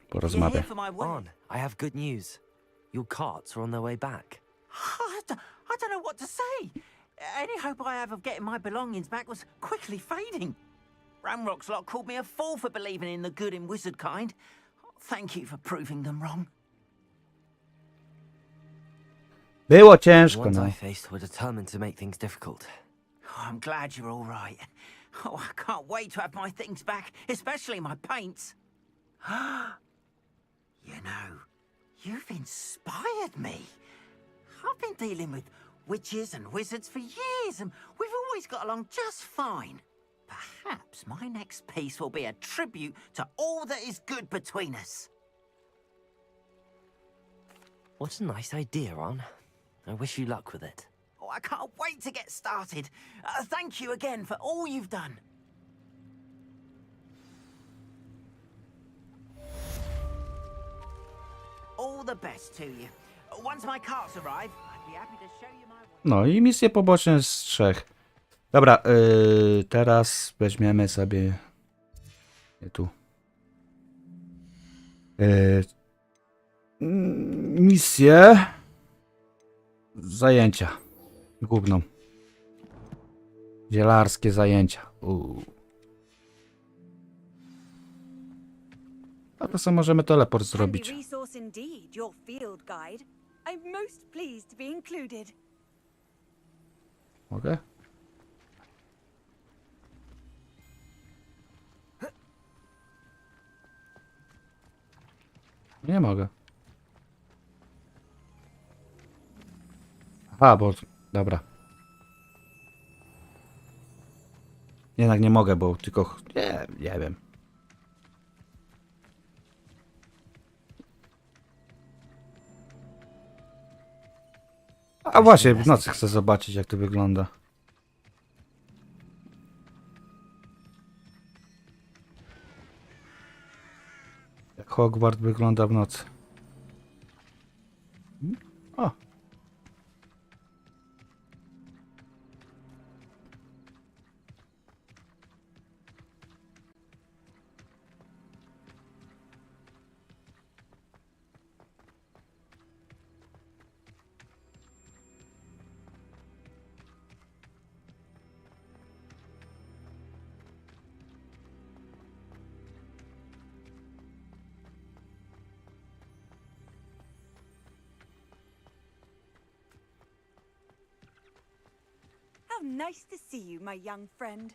Porozmawiaj. You're here for my wedding? On, I have good news. Your carts are on their way back. I don't know what to say. Any hope I have of getting my belongings back was quickly fading. Ramrock's lot called me a fool for believing in the good in wizard kind. Thank you for proving them wrong. Było The ciężko, ones no. I faced were determined to make things difficult. Oh, I'm glad you're all right. Oh, I can't wait to have my things back, especially my paints. You know, you've inspired me. I've been dealing with witches and wizards for years, and we've always got along just fine. Perhaps my next piece will be a tribute to all that is good between us. What a nice idea, On. I wish you luck with it. Oh, I can't wait to get started. Thank you again for all you've done. All the best to you. Once my carts arrive, I'd be happy to show you my way. No i misje poboczne z 3. Dobra, teraz weźmiemy sobie... Nie tu. Misję... Zajęcia. Główną. Zielarskie zajęcia. A to co możemy teleport zrobić. Handy resource indeed, your field guide. I'm most pleased to be included. Mogę? Nie mogę. Aha, bo... Dobra. Jednak nie mogę, bo tylko... Nie wiem. A właśnie, w nocy chcę zobaczyć, jak to wygląda. Jak Hogwarts wygląda w nocy. O! How nice to see you, my young friend.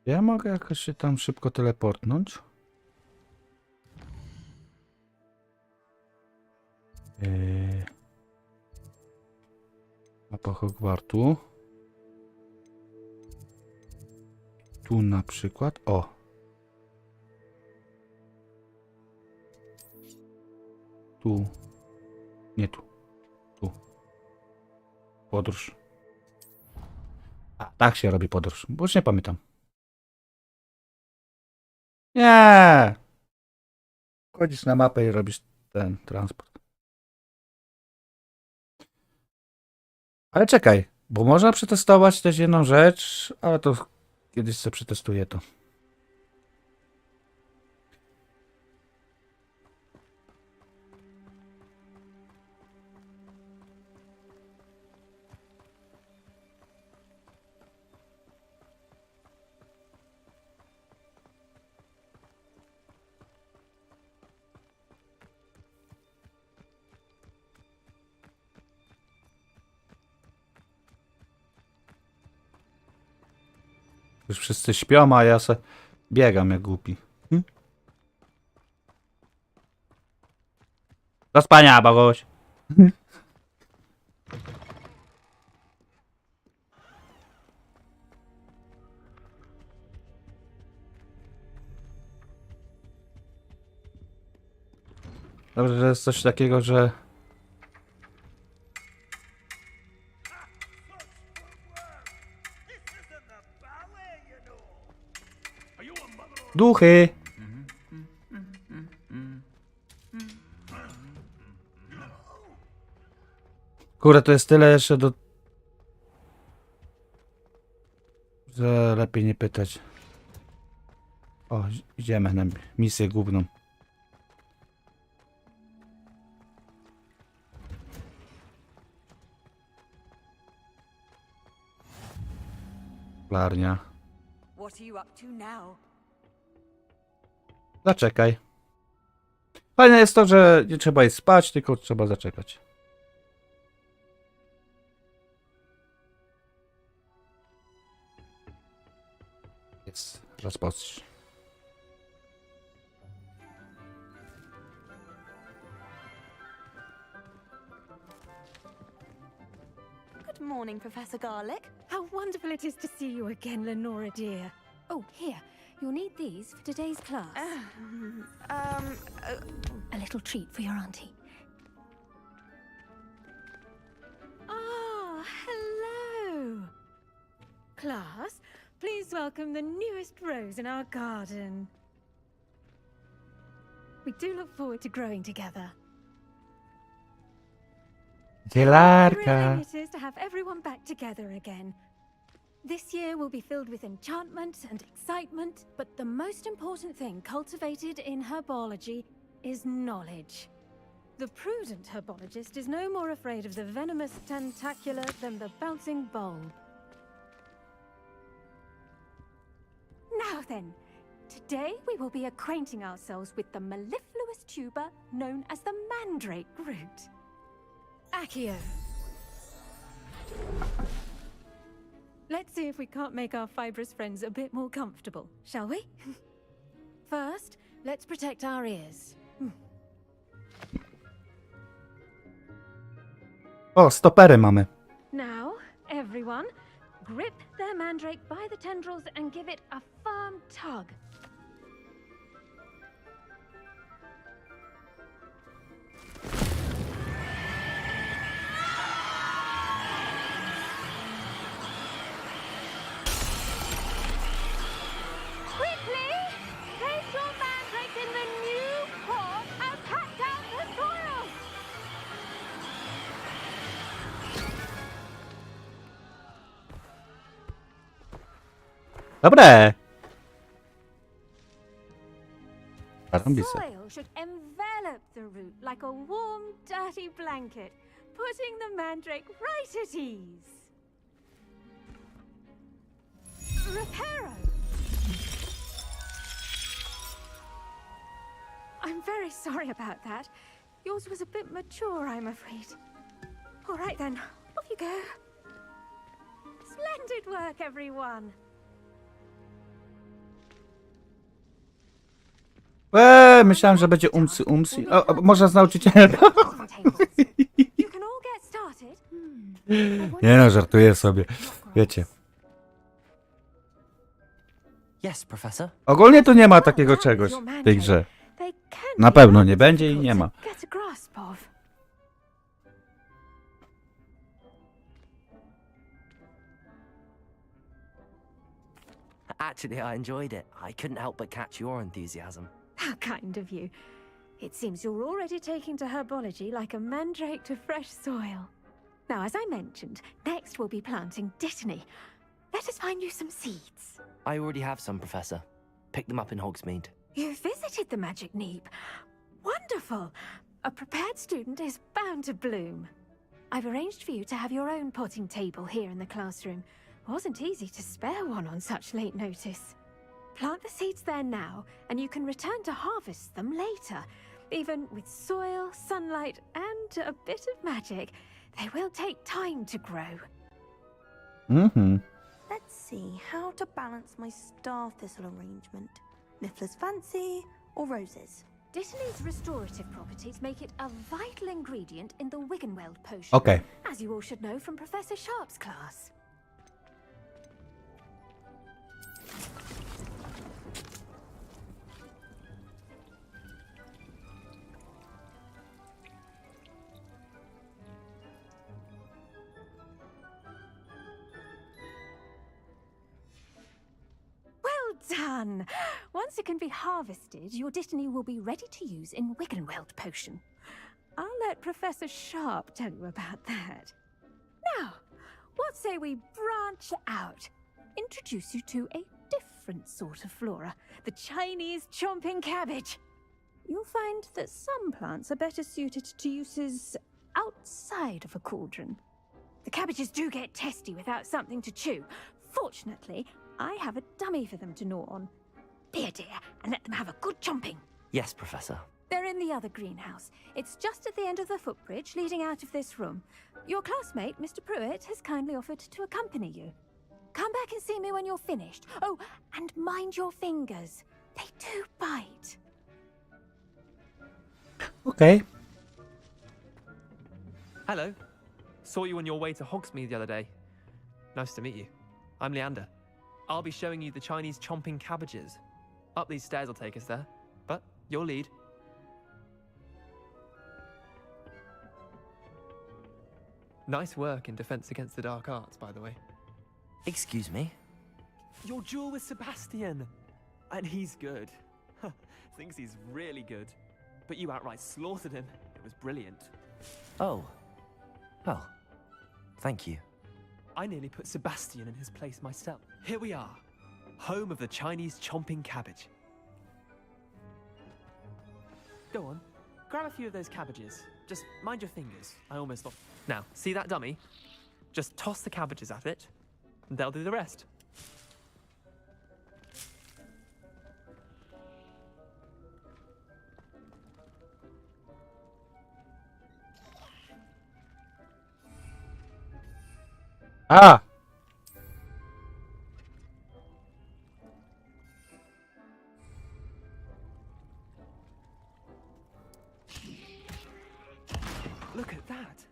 Ja mogę jakoś się tam szybko teleportnąć. Mapa Hogwartu. Tu na przykład. O! Tu. Nie tu. Tu. Podróż. A, tak się robi podróż. Bo już nie pamiętam. Nie! Wchodzisz na mapę i robisz ten transport. Ale czekaj, bo można przetestować też jedną rzecz, ale to kiedyś sobie przetestuję to. Już wszyscy śpią, a ja se biegam jak głupi. Do spania, Boguś! Dobrze, że jest coś takiego, że... Duchy! Kurde, to jest tyle jeszcze do... Że lepiej nie pytać. O, idziemy na misję główną. Larnia. What are you up to now? Zaczekaj. Fajne jest to, że nie trzeba iść spać, tylko trzeba zaczekać. Jest. Rozpocznij. Good morning, Professor Garlick. How wonderful it is to see you again, Lenora dear. Oh, here. You'll need these for today's class. A little treat for your auntie. Ah, hello. Class, please welcome the newest rose in our garden. We do look forward to growing together. Zielarka. Thrilling it is to have everyone back together again. This year will be filled with enchantment and excitement, but the most important thing cultivated in herbology is knowledge. The prudent herbologist is no more afraid of the venomous tentacular than the bouncing bulb. Now then, today we will be acquainting ourselves with the mellifluous tuber known as the mandrake root. Accio. Let's see if we can't make our fibrous friends a bit more comfortable, shall we? First, let's protect our ears. O, stopery mamy. Now, everyone, grip their mandrake by the tendrils and give it a firm tug. Quickly, place your mandrake in the new core and pat down the soil. Dobre. Zarąbiste. Soil should envelop the root like a warm, dirty blanket, putting the mandrake right at ease. Reparo! I'm very sorry about that. Yours was a bit mature, I'm afraid. All right then, off you go. Splendid work, everyone. Myślałem, że będzie umsy. O, można z nauczycielem. You can all get started. Nie no, żartuję sobie. Wiecie. Yes, Professor. Ogólnie tu nie ma takiego czegoś w tej grze. Na pewno nie będzie i nie ma. Get a grasp of. Actually, I enjoyed it. I couldn't help but catch your enthusiasm. How kind of you. It seems you're already taking to herbology like a mandrake to fresh soil. Now, as I mentioned, next we'll be planting dittany. Let us find you some seeds. I already have some, Professor. Pick them up in Hogsmeade. You visited the Magic Neep. Wonderful. A prepared student is bound to bloom. I've arranged for you to have your own potting table here in the classroom. Wasn't easy to spare one on such late notice. Plant the seeds there now, and you can return to harvest them later. Even with soil, sunlight, and a bit of magic, they will take time to grow. Mhm. Let's see how to balance my star thistle arrangement. Niffler's fancy or roses? Dittany's restorative properties make it a vital ingredient in the Wiggenweld potion. Okay. As you all should know from Professor Sharp's class. Done! Once it can be harvested, your dittany will be ready to use in Wiggenweld potion. I'll let Professor Sharp tell you about that. Now, what say we branch out? Introduce you to a different sort of flora, the Chinese chomping cabbage. You'll find that some plants are better suited to uses outside of a cauldron. The cabbages do get testy without something to chew. Fortunately, I have a dummy for them to gnaw on. Be a dear and let them have a good chomping. Yes, Professor. They're in the other greenhouse. It's just at the end of the footbridge leading out of this room. Your classmate, Mr. Pruitt, has kindly offered to accompany you. Come back and see me when you're finished. Oh, and mind your fingers. They do bite. Okay. Hello. Saw you on your way to Hogsmeade the other day. Nice to meet you. I'm Leander. I'll be showing you the Chinese chomping cabbages. Up these stairs will take us there, but you'll lead. Nice work in Defense Against the Dark Arts, by the way. Excuse me? Your duel with Sebastian! And he's good. Thinks he's really good. But you outright slaughtered him. It was brilliant. Oh. Well, thank you. I nearly put Sebastian in his place myself. Here we are, home of the Chinese chomping cabbage. Go on, grab a few of those cabbages. Just mind your fingers. I almost lost. Now, see that dummy? Just toss the cabbages at it, and they'll do the rest. A! Look at that.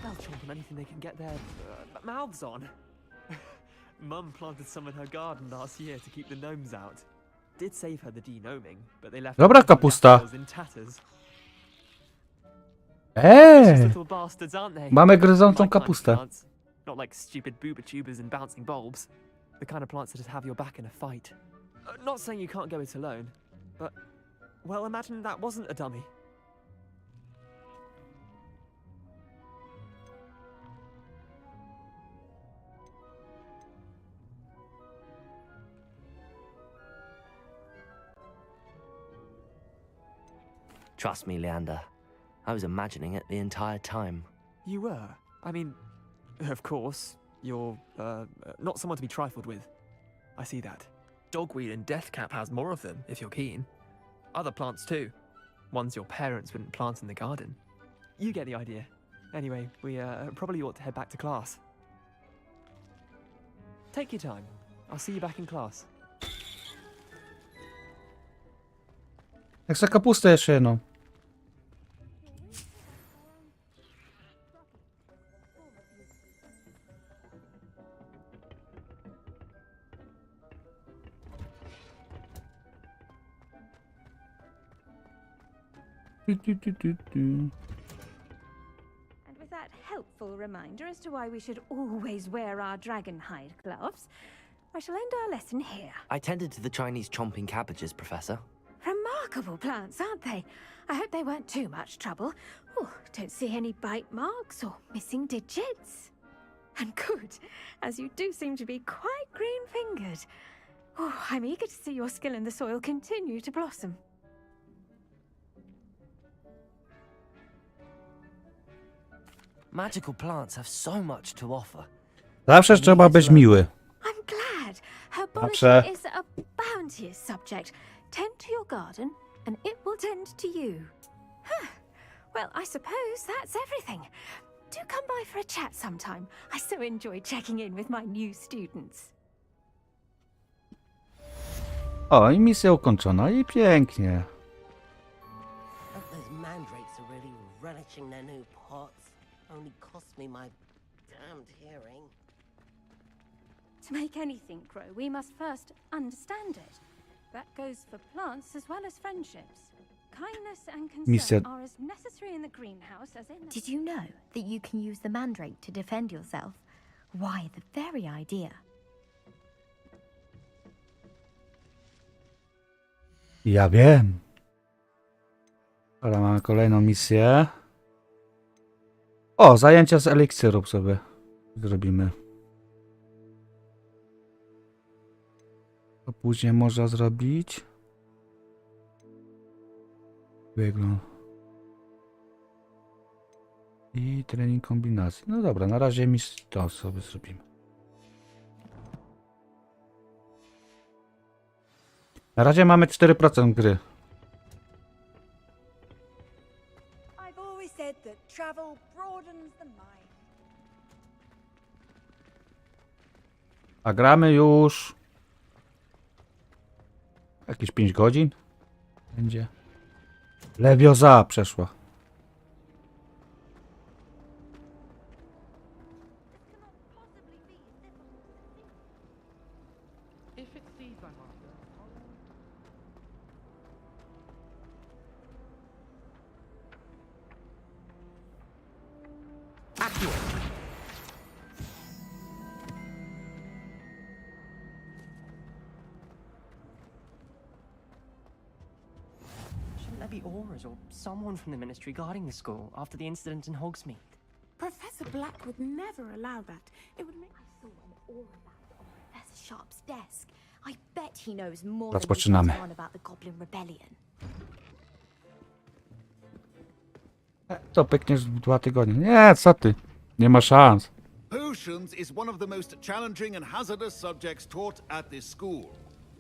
They'll chomp on anything they can get their mouths on. Mum planted some in her garden last year to keep the gnomes out. Did save her the denoming, but they left Dobra her kapusta. in tatters. Eee! Little bastards, aren't they? Mamy gryzącą My kind of kapustę. plants. Not like stupid booba tubers and bouncing bulbs. The kind of plants that just have your back in a fight. Not saying you can't go it alone, but, well, imagine that wasn't a dummy. Trust me, Leander. I was imagining it the entire time. You were? I mean, of course, you're, not someone to be trifled with. I see that. Dogweed and deathcap has more of them, if you're keen. Other plants too. Ones your parents wouldn't plant in the garden. You get the idea. Anyway, we, probably ought to head back to class. Take your time. I'll see you back in class. Jak za kapustę jeszcze jedną. And with that helpful reminder as to why we should always wear our dragon hide gloves, I shall end our lesson here. I tended to the Chinese chomping cabbages, Professor. Remarkable plants, aren't they? I hope they weren't too much trouble. Oh, don't see any bite marks or missing digits. And good, as you do seem to be quite green-fingered. Oh, I'm eager to see your skill in the soil continue to blossom. Magical plants have so much to offer. Zawsze trzeba być miły. I'm glad. Herbology Zawsze. is a bounteous subject. Tend to your garden, and it will tend to you. Huh. Well, I suppose that's everything. Do come by for a chat sometime. I so enjoy checking in with my new students. O, i misja ukończona. I pięknie. Those mandrakes are really relishing their new pots. Only cost me my damned hearing. To make anything grow, we must first understand it. That goes for plants as well as friendships. Kindness and concern are as necessary in the greenhouse as in the... Did you know that you can use the mandrake to defend yourself? Why, the very idea. Ja wiem. Dobra, mamy kolejną misję. O, zajęcia z eliksirów sobie zrobimy. To później można zrobić. Wygląd. I trening kombinacji. No dobra, na razie to sobie zrobimy. Na razie mamy 4% gry. I've always said that travel broadens the mind. A gramy już jakieś 5 godzin. Będzie. Lewioza przeszła. Shouldn't there be Auras or someone from the ministry guarding the school after the incident in Hogsmeade? Professor Black would never allow that. It would make... I saw an aura lamp on Professor Sharp's desk. I bet he knows more Rozpoczynamy. than you on about the Goblin Rebellion. To pykniesz w 2 tygodnie. Nie, co ty? Nie ma szans. Potions is one of the most challenging and hazardous subjects taught at this school.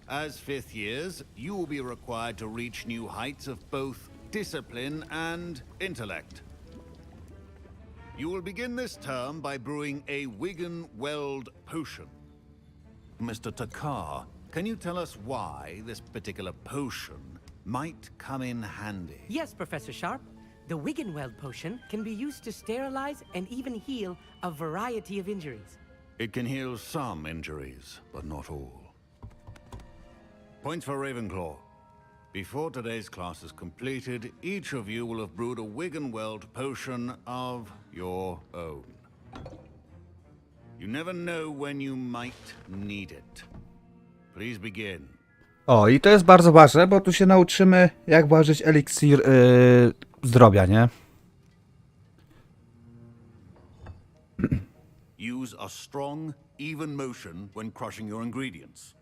As fifth years, you will be required to reach new heights of both discipline and intellect. You will begin this term by brewing a Wigan-Weld potion. Mr. Takar, can you tell us why this particular potion might come in handy? Yes, Professor Sharp. The Wigan-Weld potion can be used to sterilize and even heal a variety of injuries. It can heal some injuries, but not all. Points for Ravenclaw. Before today's class is completed, each of you will have brewed a Wigan-Weld potion of your own. You never know when you might need it. Please begin. O, i to jest bardzo ważne, bo tu się nauczymy, jak ważyć eliksir zdrowia, nie? Use a strong, even motion when crushing your ingredients.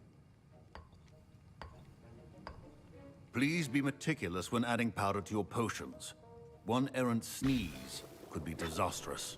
Please be meticulous when adding powder to your potions. One errant sneeze could be disastrous.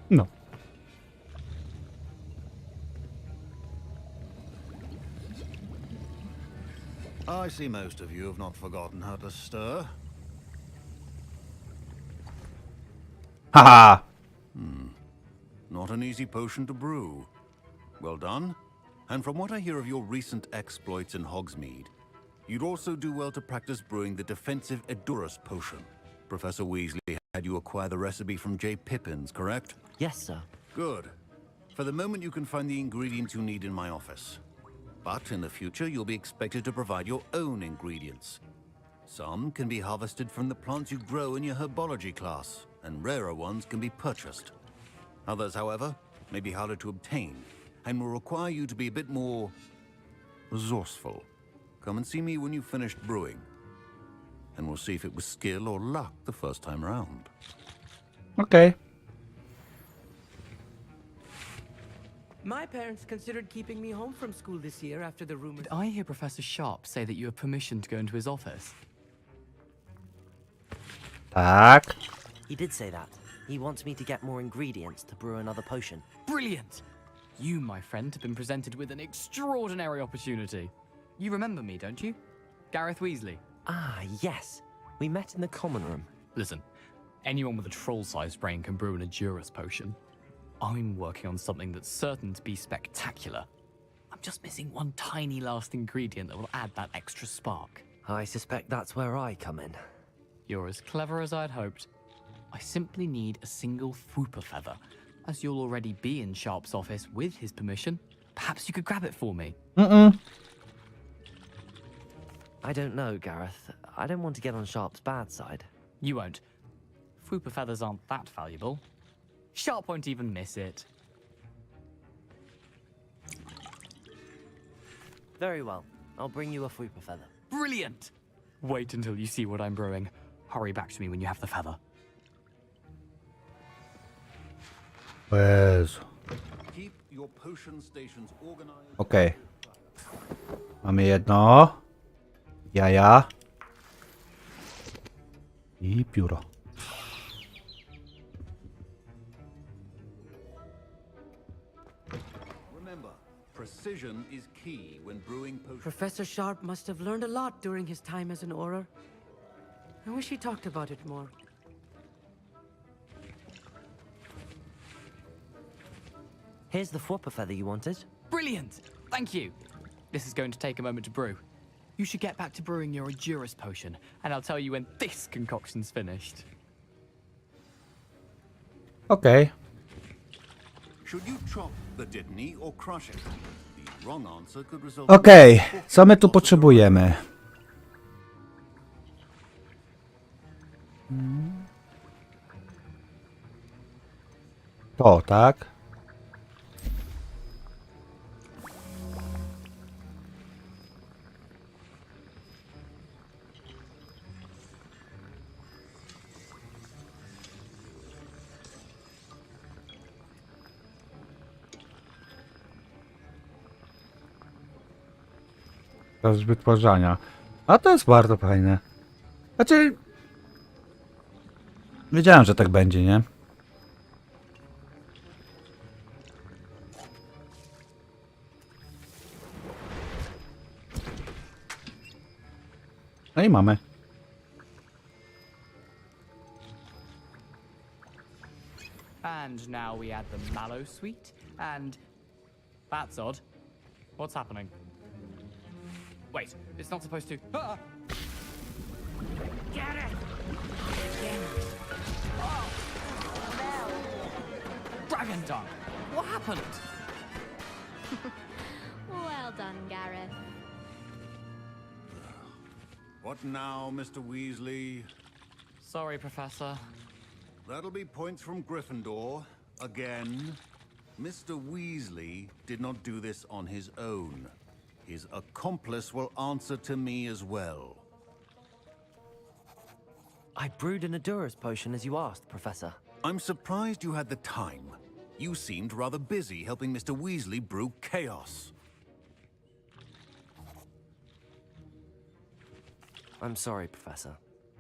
No. I see most of you have not forgotten how to stir. Haha! Not an easy potion to brew. Well done. And from what I hear of your recent exploits in Hogsmeade, you'd also do well to practice brewing the defensive Edurus potion. Professor Weasley had you acquire the recipe from J. Pippins, correct? Yes, sir. Good. For the moment, you can find the ingredients you need in my office. But in the future, you'll be expected to provide your own ingredients. Some can be harvested from the plants you grow in your herbology class, and rarer ones can be purchased. Others, however, may be harder to obtain, and will require you to be a bit more resourceful. Come and see me when you've finished brewing, and we'll see if it was skill or luck the first time around. Okay. My parents considered keeping me home from school this year after the rumors. Did I hear Professor Sharp say that you have permission to go into his office? Tak. He did say that. He wants me to get more ingredients to brew another potion. Brilliant! You, my friend, have been presented with an extraordinary opportunity. You remember me, don't you? Gareth Weasley. Ah, yes. We met in the common room. Listen, anyone with a troll-sized brain can brew an Edurus potion. I'm working on something that's certain to be spectacular. I'm just missing one tiny last ingredient that will add that extra spark. I suspect that's where I come in. You're as clever as I'd hoped. I simply need a single Fwooper feather. As you'll already be in Sharp's office with his permission, perhaps you could grab it for me. I don't know, Gareth. I don't want to get on Sharp's bad side. You won't. Fwooper feathers aren't that valuable. Sharp won't even miss it. Very well. I'll bring you a Fwooper feather. Brilliant! Wait until you see what I'm brewing. Hurry back to me when you have the feather. Jezu. Keep your potion stations organized. Okej. Mamy jedno. Jaja. I pióro. Remember, precision is key when brewing potions. Professor Sharp must have learned a lot during his time as an Auror. I wish he talked about it more. Here's the Fwooper feather you wanted. Brilliant! Thank you. This is going to take a moment to brew. You should get back to brewing your Edurus potion, and I'll tell you when this concoction's finished. Okay. Should you chop the Dittany or crush it? The Wrong answer could result in Okej, co my tu potrzebujemy? To, tak? Czas wytwarzania. A to jest bardzo fajne. Znaczy... Wiedziałem, że tak będzie, nie? No i mamy. And now we add the mallow sweet, and that's odd. What's happening? Wait, it's not supposed to. Ah! Get it! Oh! Dragon Dunk! What happened? Well done, Gareth. What now, Mr. Weasley? Sorry, Professor. That'll be points from Gryffindor. Again. Mr. Weasley did not do this on his own. His accomplice will answer to me as well. I brewed an Adura's potion as you asked, Professor. I'm surprised you had the time. You seemed rather busy helping Mr. Weasley brew chaos. I'm sorry, Professor.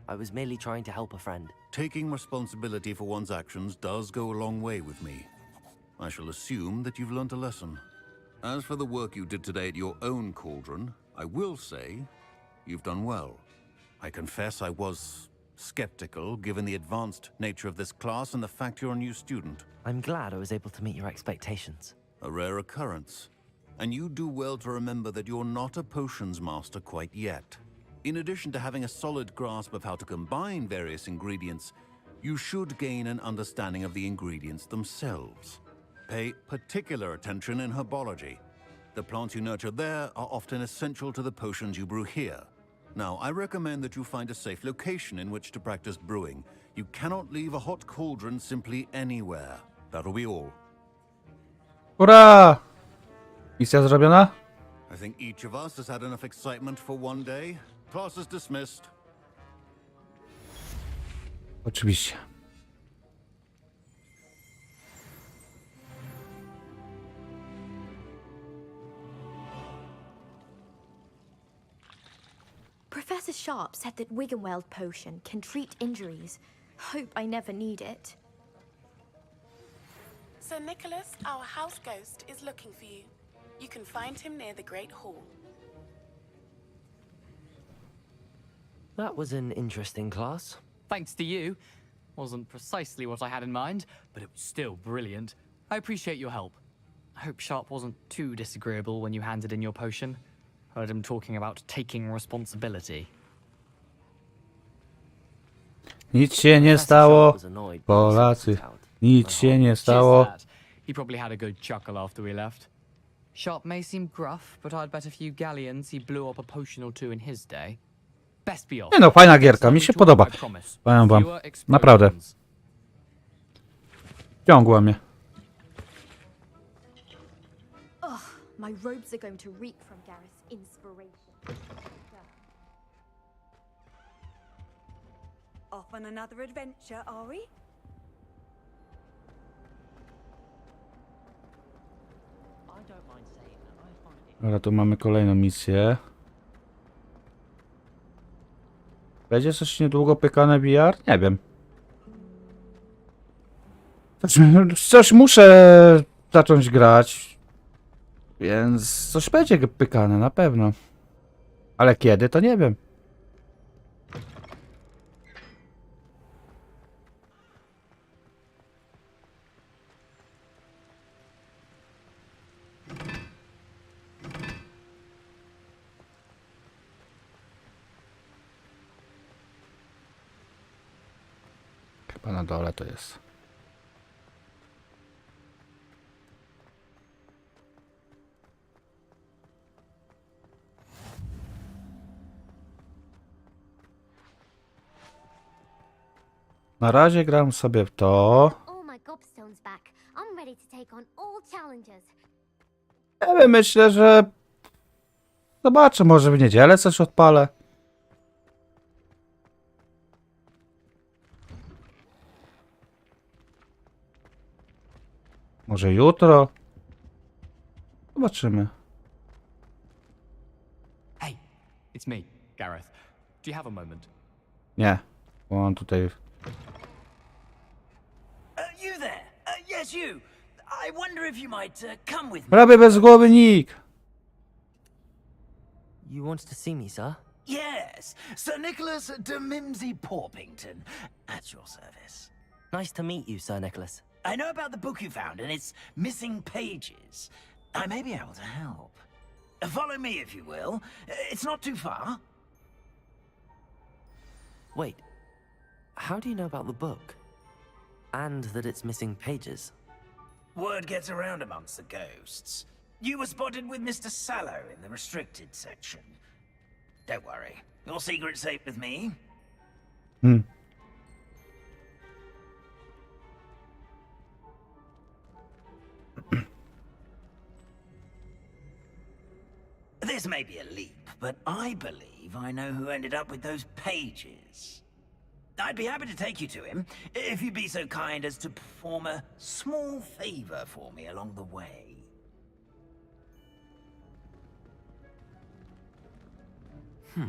I was merely trying to help a friend. Taking responsibility for one's actions does go a long way with me. I shall assume that you've learnt a lesson. As for the work you did today at your own cauldron, I will say you've done well. I confess I was skeptical given the advanced nature of this class and the fact you're a new student. I'm glad I was able to meet your expectations. A rare occurrence. And you do well to remember that you're not a potions master quite yet. In addition to having a solid grasp of how to combine various ingredients, you should gain an understanding of the ingredients themselves. Pay particular attention in herbology. The plants you nurture there are often essential to the potions you brew here. Now, I recommend that you find a safe location in which to practice brewing. You cannot leave a hot cauldron simply anywhere. That'll be all. Hurra! Misja zrobiona? I think each of us has had enough excitement for one day. Class is dismissed. Oczywiście. Professor Sharp said that Wiggenweld potion can treat injuries. Hope I never need it. Sir Nicholas, our house ghost, is looking for you. You can find him near the Great Hall. That was an interesting class. Thanks to you. Wasn't precisely what I had in mind, but it was still brilliant. I appreciate your help. I hope Sharp wasn't too disagreeable when you handed in your potion. Heard him talking about taking responsibility. Nic się nie stało, Polacy. Nic się nie stało. He probably had a good chuckle after we left. Sharp may seem gruff, but I'd bet a few galleons he blew up a potion or two in his day. Best be off. Nie no, fajna gierka, mi się podoba. Powiem wam, naprawdę. Ciągła mnie. Ugh, my robes are going to reek from Gareth's inspiration. Off on another adventure, are we? Dobra, tu mamy kolejną misję. Będzie coś niedługo pykane VR? Nie wiem. Coś muszę zacząć grać. Więc coś będzie pykane, na pewno. Ale kiedy, to nie wiem. Chyba na dole to jest. Na razie gram sobie w to. All my gobstones back. I'm ready to take on all challenges. Ja wiem, myślę, że... Zobaczę, może w niedzielę coś odpalę. Może jutro. Zobaczymy. Hey, it's me, Gareth. Do you have a moment? Nie, bo on tutaj... You there? Yes, you. I wonder if you might come with me. Prawie bez głowy Nick. You wanted to see me, sir? Yes, Sir Nicholas de Mimsy Porpington, at your service. Nice to meet you, Sir Nicholas. I know about the book you found and its missing pages. I may be able to help. Follow me, if you will. It's not too far. Wait, how do you know about the book? And that it's missing pages? Word gets around amongst the ghosts. You were spotted with Mr. Sallow in the restricted section. Don't worry, your secret's safe with me. This may be a leap, but I believe I know who ended up with those pages. I'd be happy to take you to him, if you'd be so kind as to perform a small favor for me along the way. A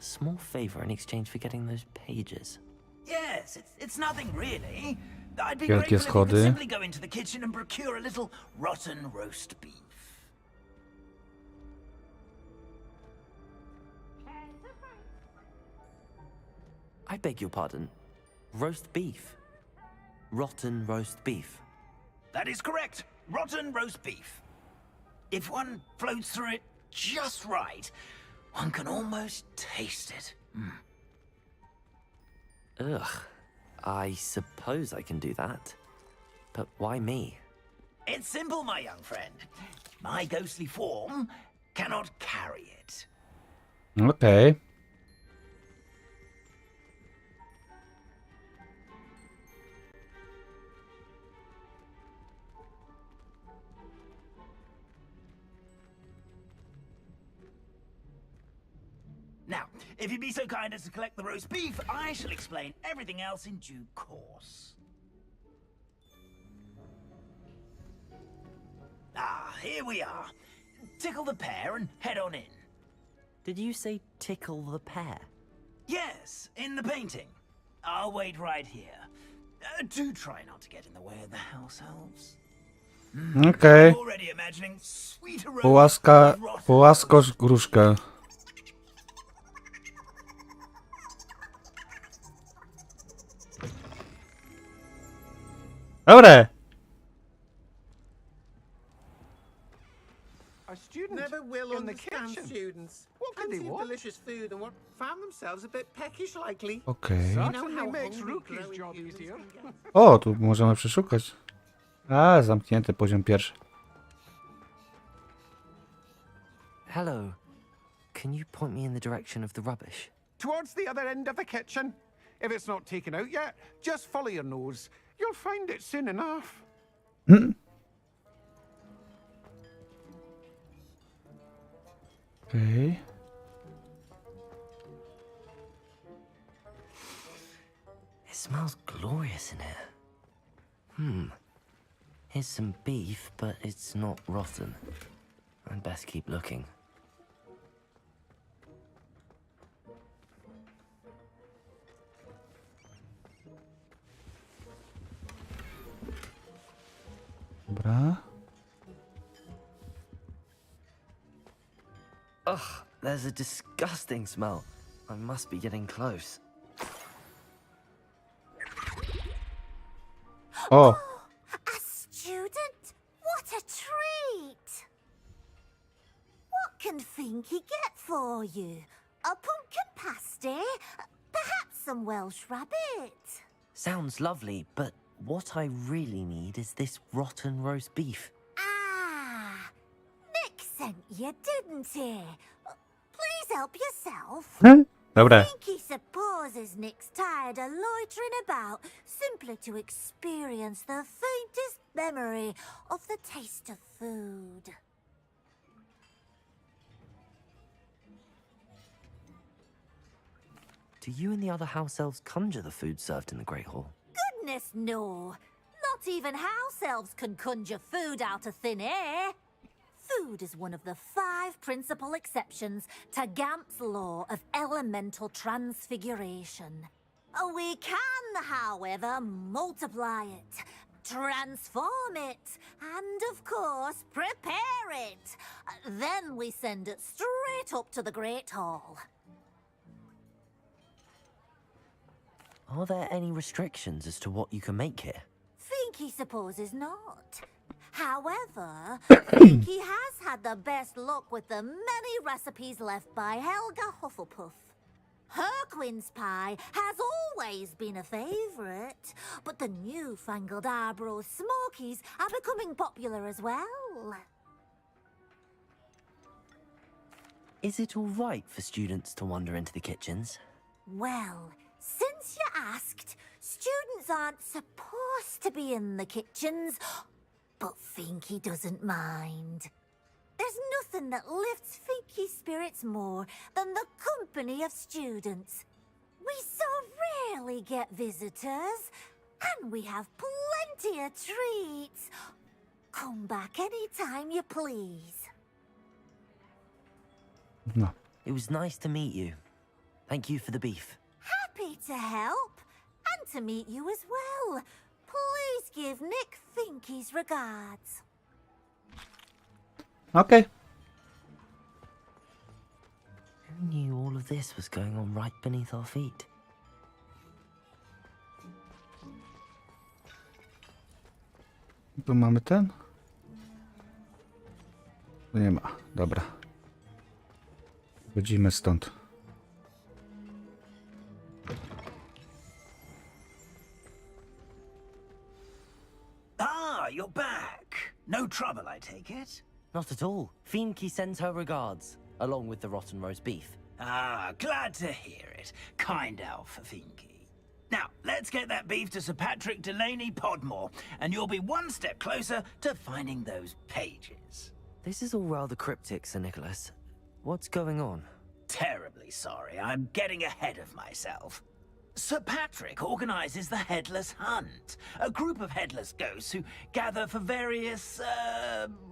small favor in exchange for getting those pages. Yes, it's nothing really. I'd be Wielkie grateful if you schody. could simply go into the kitchen and procure a little rotten roast beef. I beg your pardon. Roast beef. Rotten roast beef. That is correct. Rotten roast beef. If one floats through it just right, one can almost taste it. Ugh. I suppose I can do that. But why me? It's simple, my young friend. My ghostly form cannot carry it. Okej. Now, if you'd be so kind as to collect the roast beef, I shall explain everything else in due course. Ah, here we are. Tickle the pear and head on in. Did you say tickle the pear? Yes, in the painting. I'll wait right here. Do try not to get in the way of the house elves. Okej. I'm already imagining sweet aromas Połaska, of rotten połaskoż gruszkę. Dobre. A student Never will in the understand kitchen. students. What can Conceive they what? delicious food and what found themselves a bit peckish likely. Okej. Certainly makes Rookie's job easier. O, tu możemy przeszukać. A, zamknięty poziom pierwszy. Hello. Can you point me in the direction of the rubbish? Towards the other end of the kitchen. If it's not taken out yet, just follow your nose. You'll find it soon enough. Okej. It smells glorious in here. Here's some beef, but it's not rotten. I'd best keep looking. Dobra. Ugh, there's a disgusting smell. I must be getting close. O, A student? What a treat! What can Finky get for you? A pumpkin pasty? Perhaps some Welsh rabbit? Sounds lovely, but what I really need is this rotten roast beef. Ah, Nick sent you, didn't he? Please help yourself. Dobra. He supposes Nick's tired of loitering about simply to experience the faintest memory of the taste of food. Do you and the other house elves conjure the food served in the Great Hall? Goodness, no. Not even house elves can conjure food out of thin air. Food is one of the 5 principal exceptions to Gamp's law of elemental transfiguration. We can, however, multiply it, transform it, and of course, prepare it. Then we send it straight up to the Great Hall. Are there any restrictions as to what you can make here? Finky supposes not. However, Finky has had the best luck with the many recipes left by Helga Hufflepuff. Her quince pie has always been a favourite, but the newfangled Arbroath Smokies are becoming popular as well. Is it all right for students to wander into the kitchens? Well, since you asked, students aren't supposed to be in the kitchens, but Finky doesn't mind. There's nothing that lifts Finky's spirits more than the company of students. We so rarely get visitors, and we have plenty of treats. Come back any time you please. No. It was nice to meet you. Thank you for the beef. Happy to help, and to meet you as well. Please give Nick Finky's regards. Okej. Who knew all of this was going on right beneath our feet? Tu mamy ten? Tu nie ma. Dobra. Chodzimy stąd. Ah, you're back. No trouble, I take it? Not at all. Finky sends her regards, along with the rotten roast beef. Ah, glad to hear it. Kind elf for Finky. Now, let's get that beef to Sir Patrick Delaney Podmore, and you'll be one step closer to finding those pages. This is all rather cryptic, Sir Nicholas. What's going on? Terribly sorry, I'm getting ahead of myself. Sir Patrick organizes the Headless Hunt, a group of headless ghosts who gather for various,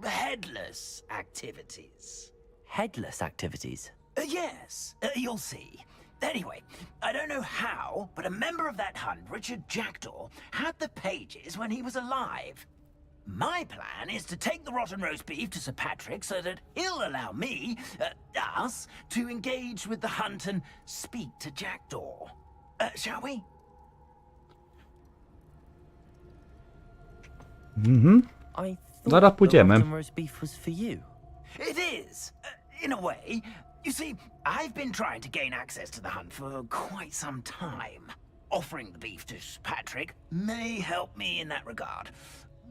headless activities. Headless activities? Yes, you'll see. Anyway, I don't know how, but a member of that hunt, Richard Jackdaw, had the pages when he was alive. My plan is to take the rotten roast beef to Sir Patrick so that he'll allow me, us, to engage with the hunt and speak to Jackdaw. Shall we? I Zaraz thought the pójdziemy. rotten roast beef was for you. It is, in a way. You see, I've been trying to gain access to the hunt for quite some time. Offering the beef to Patrick may help me in that regard.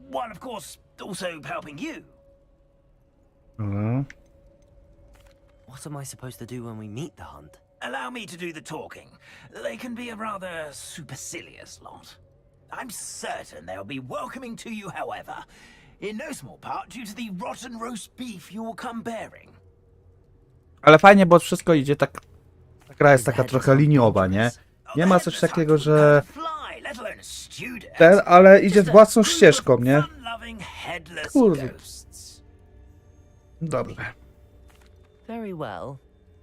While, of course, also helping you. What am I supposed to do when we meet the hunt? Allow me to do the talking. They can be a rather supercilious lot. I'm certain they'll be welcoming to you, however, in no small part due to the rotten roast beef you'll come bearing. Ale fajnie, bo wszystko idzie tak... Ta gra jest taka trochę liniowa, nie? Nie ma coś takiego, że... Ten, ale idzie własną ścieżką, nie? Kurde. Dobrze. Very well.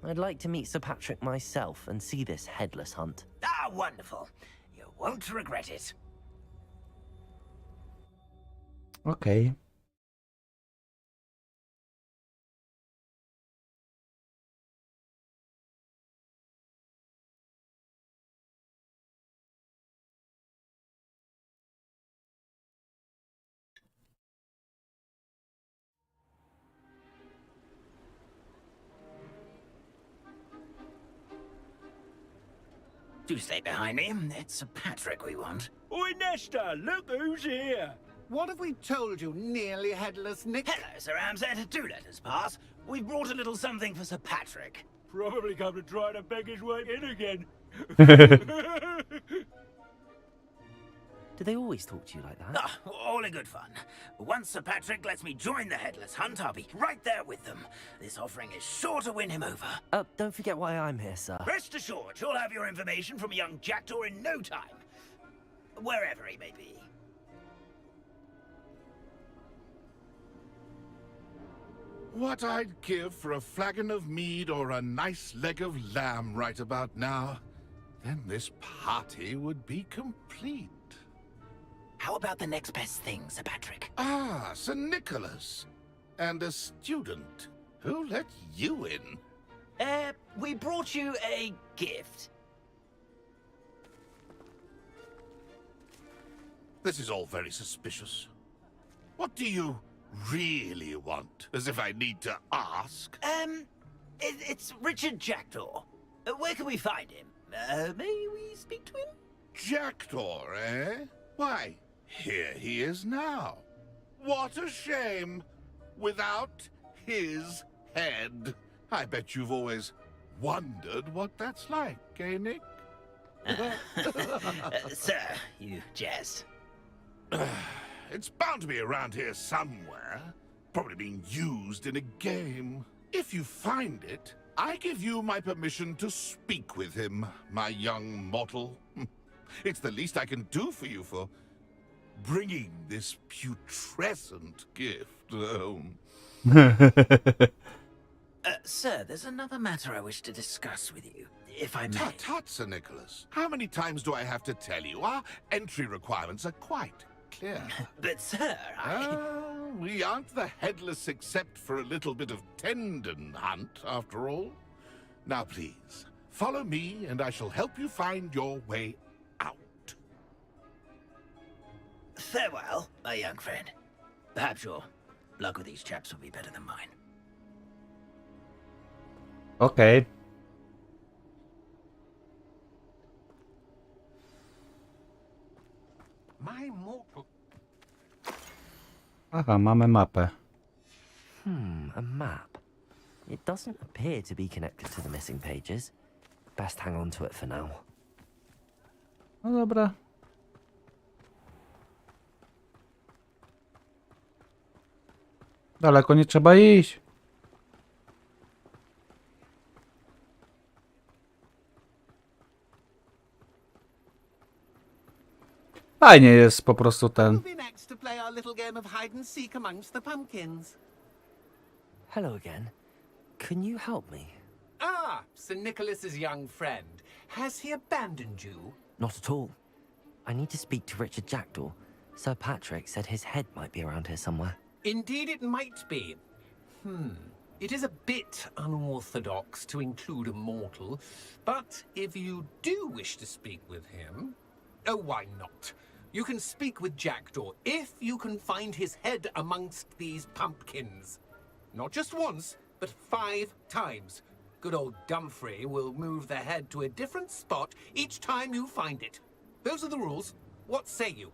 I'd like to meet Sir Patrick myself and see this headless hunt. Ah, wonderful. You won't regret it. Okej. Do stay behind me. It's Sir Patrick we want. Oi, Nesta, look who's here. What have we told you, nearly headless Nick? Hello, Sir Amset. Do let us pass. We've brought a little something for Sir Patrick. Probably come to try to beg his way in again. Do they always talk to you like that? Ah, all in good fun. Once Sir Patrick lets me join the Headless Hunt, I'll be right there with them. This offering is sure to win him over. Don't forget why I'm here, sir. Rest assured, you'll have your information from a young jackdaw in no time. Wherever he may be. What I'd give for a flagon of mead or a nice leg of lamb right about now. Then this party would be complete. How about the next best thing, Sir Patrick? Ah, Sir Nicholas. And a student. Who let you in? We brought you a gift. This is all very suspicious. What do you really want? As if I need to ask. It's Richard Jackdaw. Where can we find him? May we speak to him? Jackdaw, eh? Why, here he is now. What a shame. Without his head. I bet you've always wondered what that's like, eh, Nick? Sir, you jest. It's bound to be around here somewhere. Probably being used in a game. If you find it, I give you my permission to speak with him, my young mortal. It's the least I can do for you for bringing this putrescent gift home. Sir, there's another matter I wish to discuss with you, if I may. Tut, tut, Sir Nicholas. How many times do I have to tell you? Our entry requirements are quite clear. But, sir, we aren't the headless except for a little bit of tendon hunt, after all. Now, please, follow me, and I shall help you find your way out. Farewell, my young friend. Perhaps your luck with these chaps will be better than mine. Okej. My mortal. Aha, mamy mapę. A map. It doesn't appear to be connected to the missing pages. Best hang on to it for now. No dobra. Daleko nie trzeba iść. Fajnie jest po prostu ten. Who'll be next to play our little game of hide and seek amongst the pumpkins? Hello again. Can you help me? Ah, Sir Nicholas's young friend. Has he abandoned you? Not at all. I need to speak to Richard Jackdaw. Sir Patrick said his head might be around here somewhere. Indeed it might be. It is a bit unorthodox to include a mortal, but if you do wish to speak with him, oh, why not? You can speak with Jackdaw if you can find his head amongst these pumpkins. Not just once, but 5 times. Good old Dumfrey will move the head to a different spot each time you find it. Those are the rules. What say you?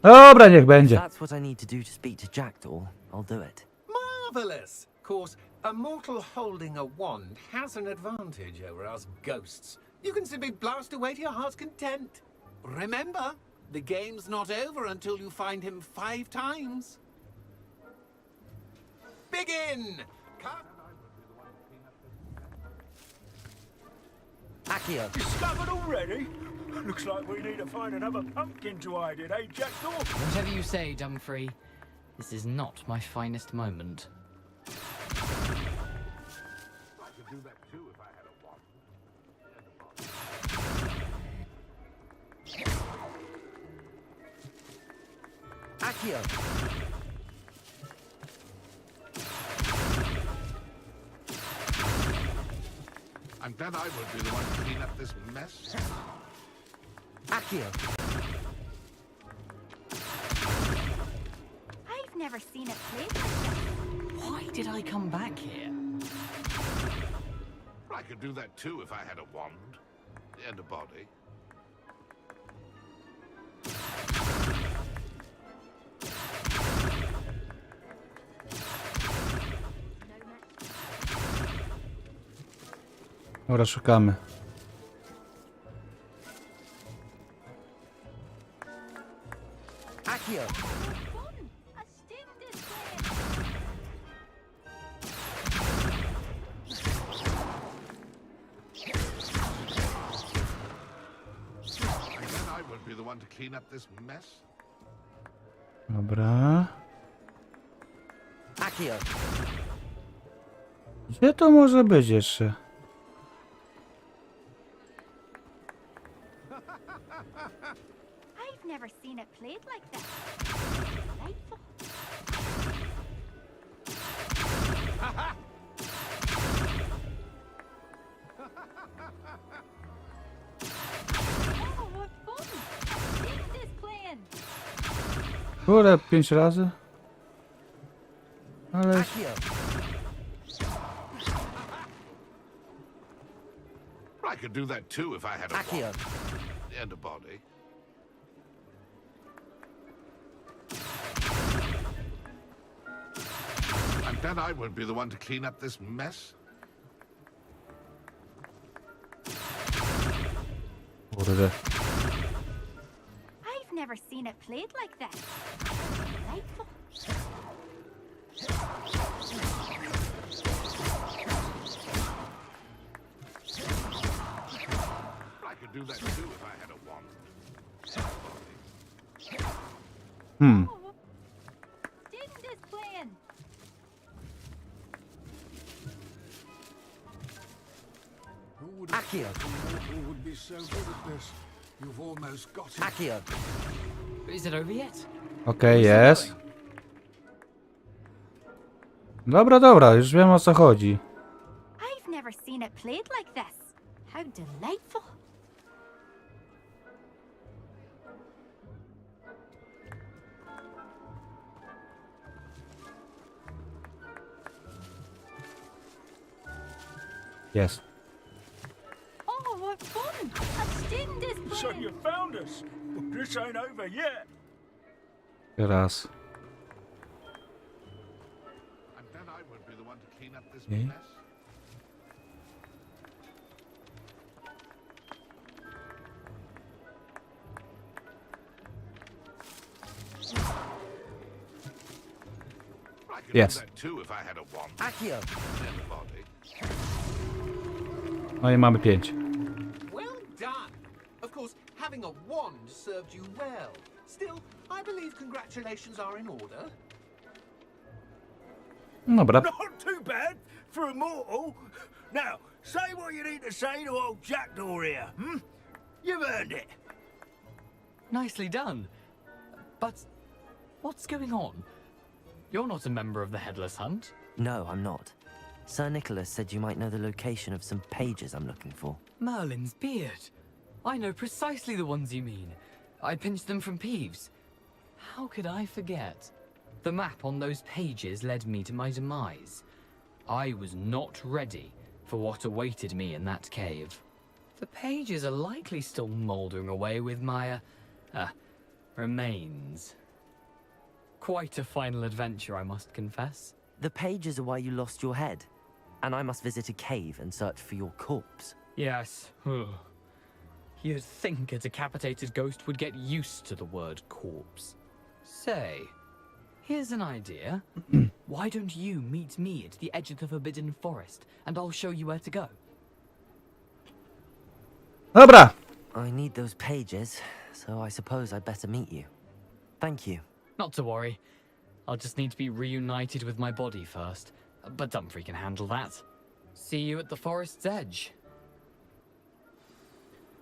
Dobra, niech będzie. If that's what I need to do to speak to Jackdaw, I'll do it. Marvelous! Of course, a mortal holding a wand has an advantage over us ghosts. You can simply blast away to your heart's content. Remember, the game's not over until you find him 5 times. Begin! Accio. Discovered already? Looks like we need to find another pumpkin to hide in, eh, Jackdaw? Whatever you say, Dumfrey. This is not my finest moment. Accio. I'm glad I won't be the one to clean up this mess. Accio. I've never seen it played like this. Why did I come back here? I could do that too if I had a wand and a body. Dobra, szukamy. Akio. And then I won't be the one to clean up this mess. Dobra. Akio. Gdzie to może być jeszcze? I've never seen it played like this. Delightful. Oh, what fun! Jest is playing. Kurde, 5 razy? Ale... Akio. I could do that too if I had a Akio. wand and a body. And then I won't be the one to clean up this mess. Kurde. I've never seen it played like this. Delightful. I could do that too if I had a wand. Jest is playing. Akio. Who would be so good at this? You've almost got it. Akio. Is it over yet? Okej, jest. Dobra, dobra, już wiem o co chodzi. I've never seen it played like this. How delightful. Jest. Oh, what fun! A student is So playing. you found us. Well, this ain't over yet. Raz. And then I won't be the one to clean up this Okay. mess. I could Yes. do that too if I had a wand Akio. and a body. No i mamy 5. Well done. Of course, having a wand served you well. Still, I believe congratulations are in order. Dobra. Not too bad for a mortal. Now, say what you need to say to old Jackdaw here, hmm? You've earned it. Nicely done. But what's going on? You're not a member of the Headless Hunt. No, I'm not. Sir Nicholas said you might know the location of some pages I'm looking for. Merlin's beard. I know precisely the ones you mean. I pinched them from Peeves. How could I forget? The map on those pages led me to my demise. I was not ready for what awaited me in that cave. The pages are likely still mouldering away with my, remains. Quite a final adventure, I must confess. The pages are why you lost your head, and I must visit a cave and search for your corpse. Yes. You'd think a decapitated ghost would get used to the word corpse. Say, here's an idea. Why don't you meet me at the edge of the Forbidden Forest, and I'll show you where to go? Dobra. I need those pages, so I suppose I'd better meet you. Thank you. Not to worry. I'll just need to be reunited with my body first. But Dumfries can handle that. See you at the forest's edge.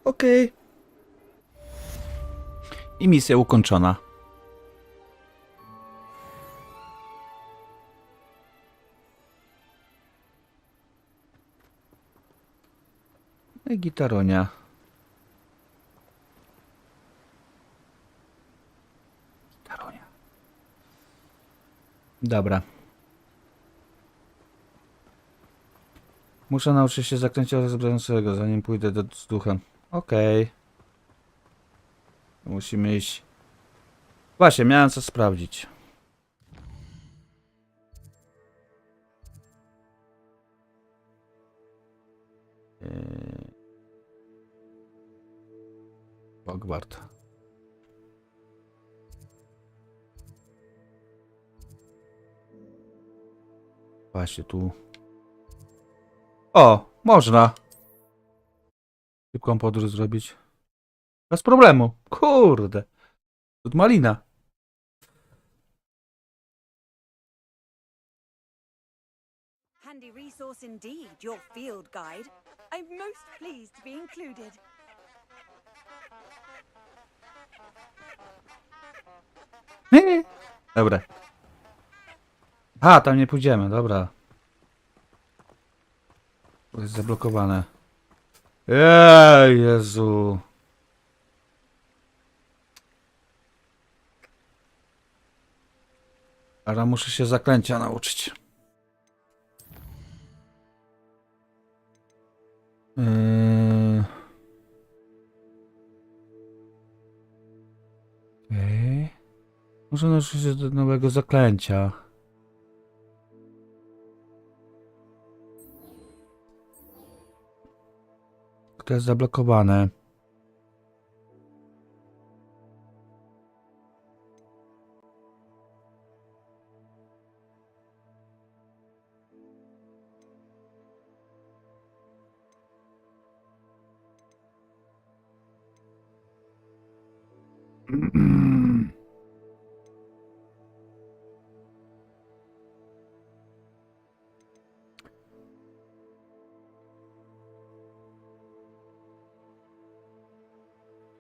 Okej. I misja ukończona. I gitaronia. Gitaronia. Dobra. Muszę nauczyć się zaklęcia rozbrajającego, zanim pójdę z duchem. Okej. Musimy iść. Właśnie, miałem co sprawdzić. Hogwarts. Właśnie tu. O, można. Szybką podróż zrobić. Bez problemu. Kurde. Тут malina. Handy resource indeed, your field guide. I'm most pleased to be included. Dobra. A, tam nie pójdziemy, dobra. To jest zablokowane. Jezu. Ale muszę się zaklęcia nauczyć. Okej. Muszę nauczyć się do nowego zaklęcia. To jest zablokowane.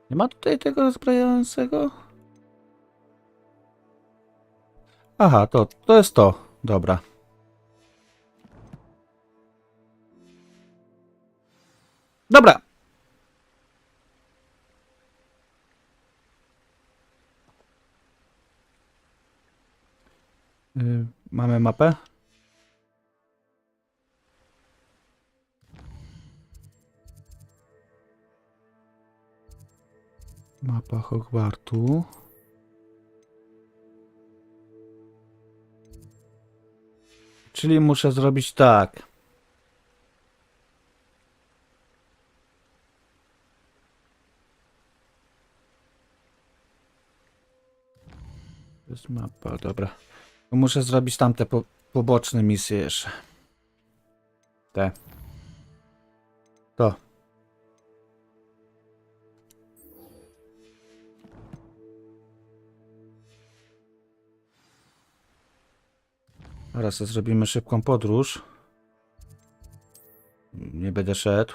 Nie ma tutaj tego rozbrajającego? Aha, to jest to. Dobra. Dobra. Mamy mapę. Mapa Hogwartu. Czyli muszę zrobić tak. To jest mapa, dobra. Muszę zrobić tamte poboczne misje jeszcze. Te. To. Teraz zrobimy szybką podróż. Nie będę szedł.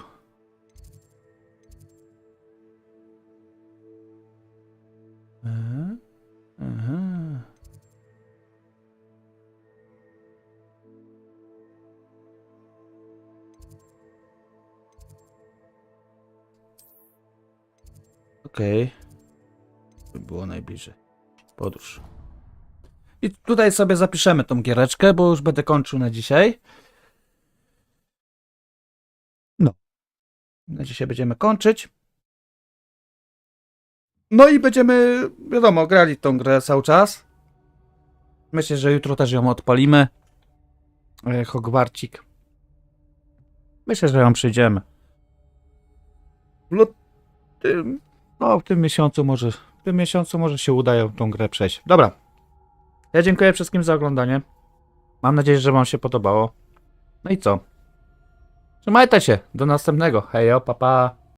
Aha. Okej. By było najbliżej. Podróż. I tutaj sobie zapiszemy tą giereczkę, bo już będę kończył na dzisiaj. No. Na dzisiaj będziemy kończyć. No i będziemy, wiadomo, grali tą grę cały czas. Myślę, że jutro też ją odpalimy. Hogwarcik. Myślę, że ją przyjdziemy. W tym miesiącu może się uda tą grę przejść. Dobra. Ja dziękuję wszystkim za oglądanie. Mam nadzieję, że wam się podobało. No i co? Trzymajcie się. Do następnego. Hejo, pa pa.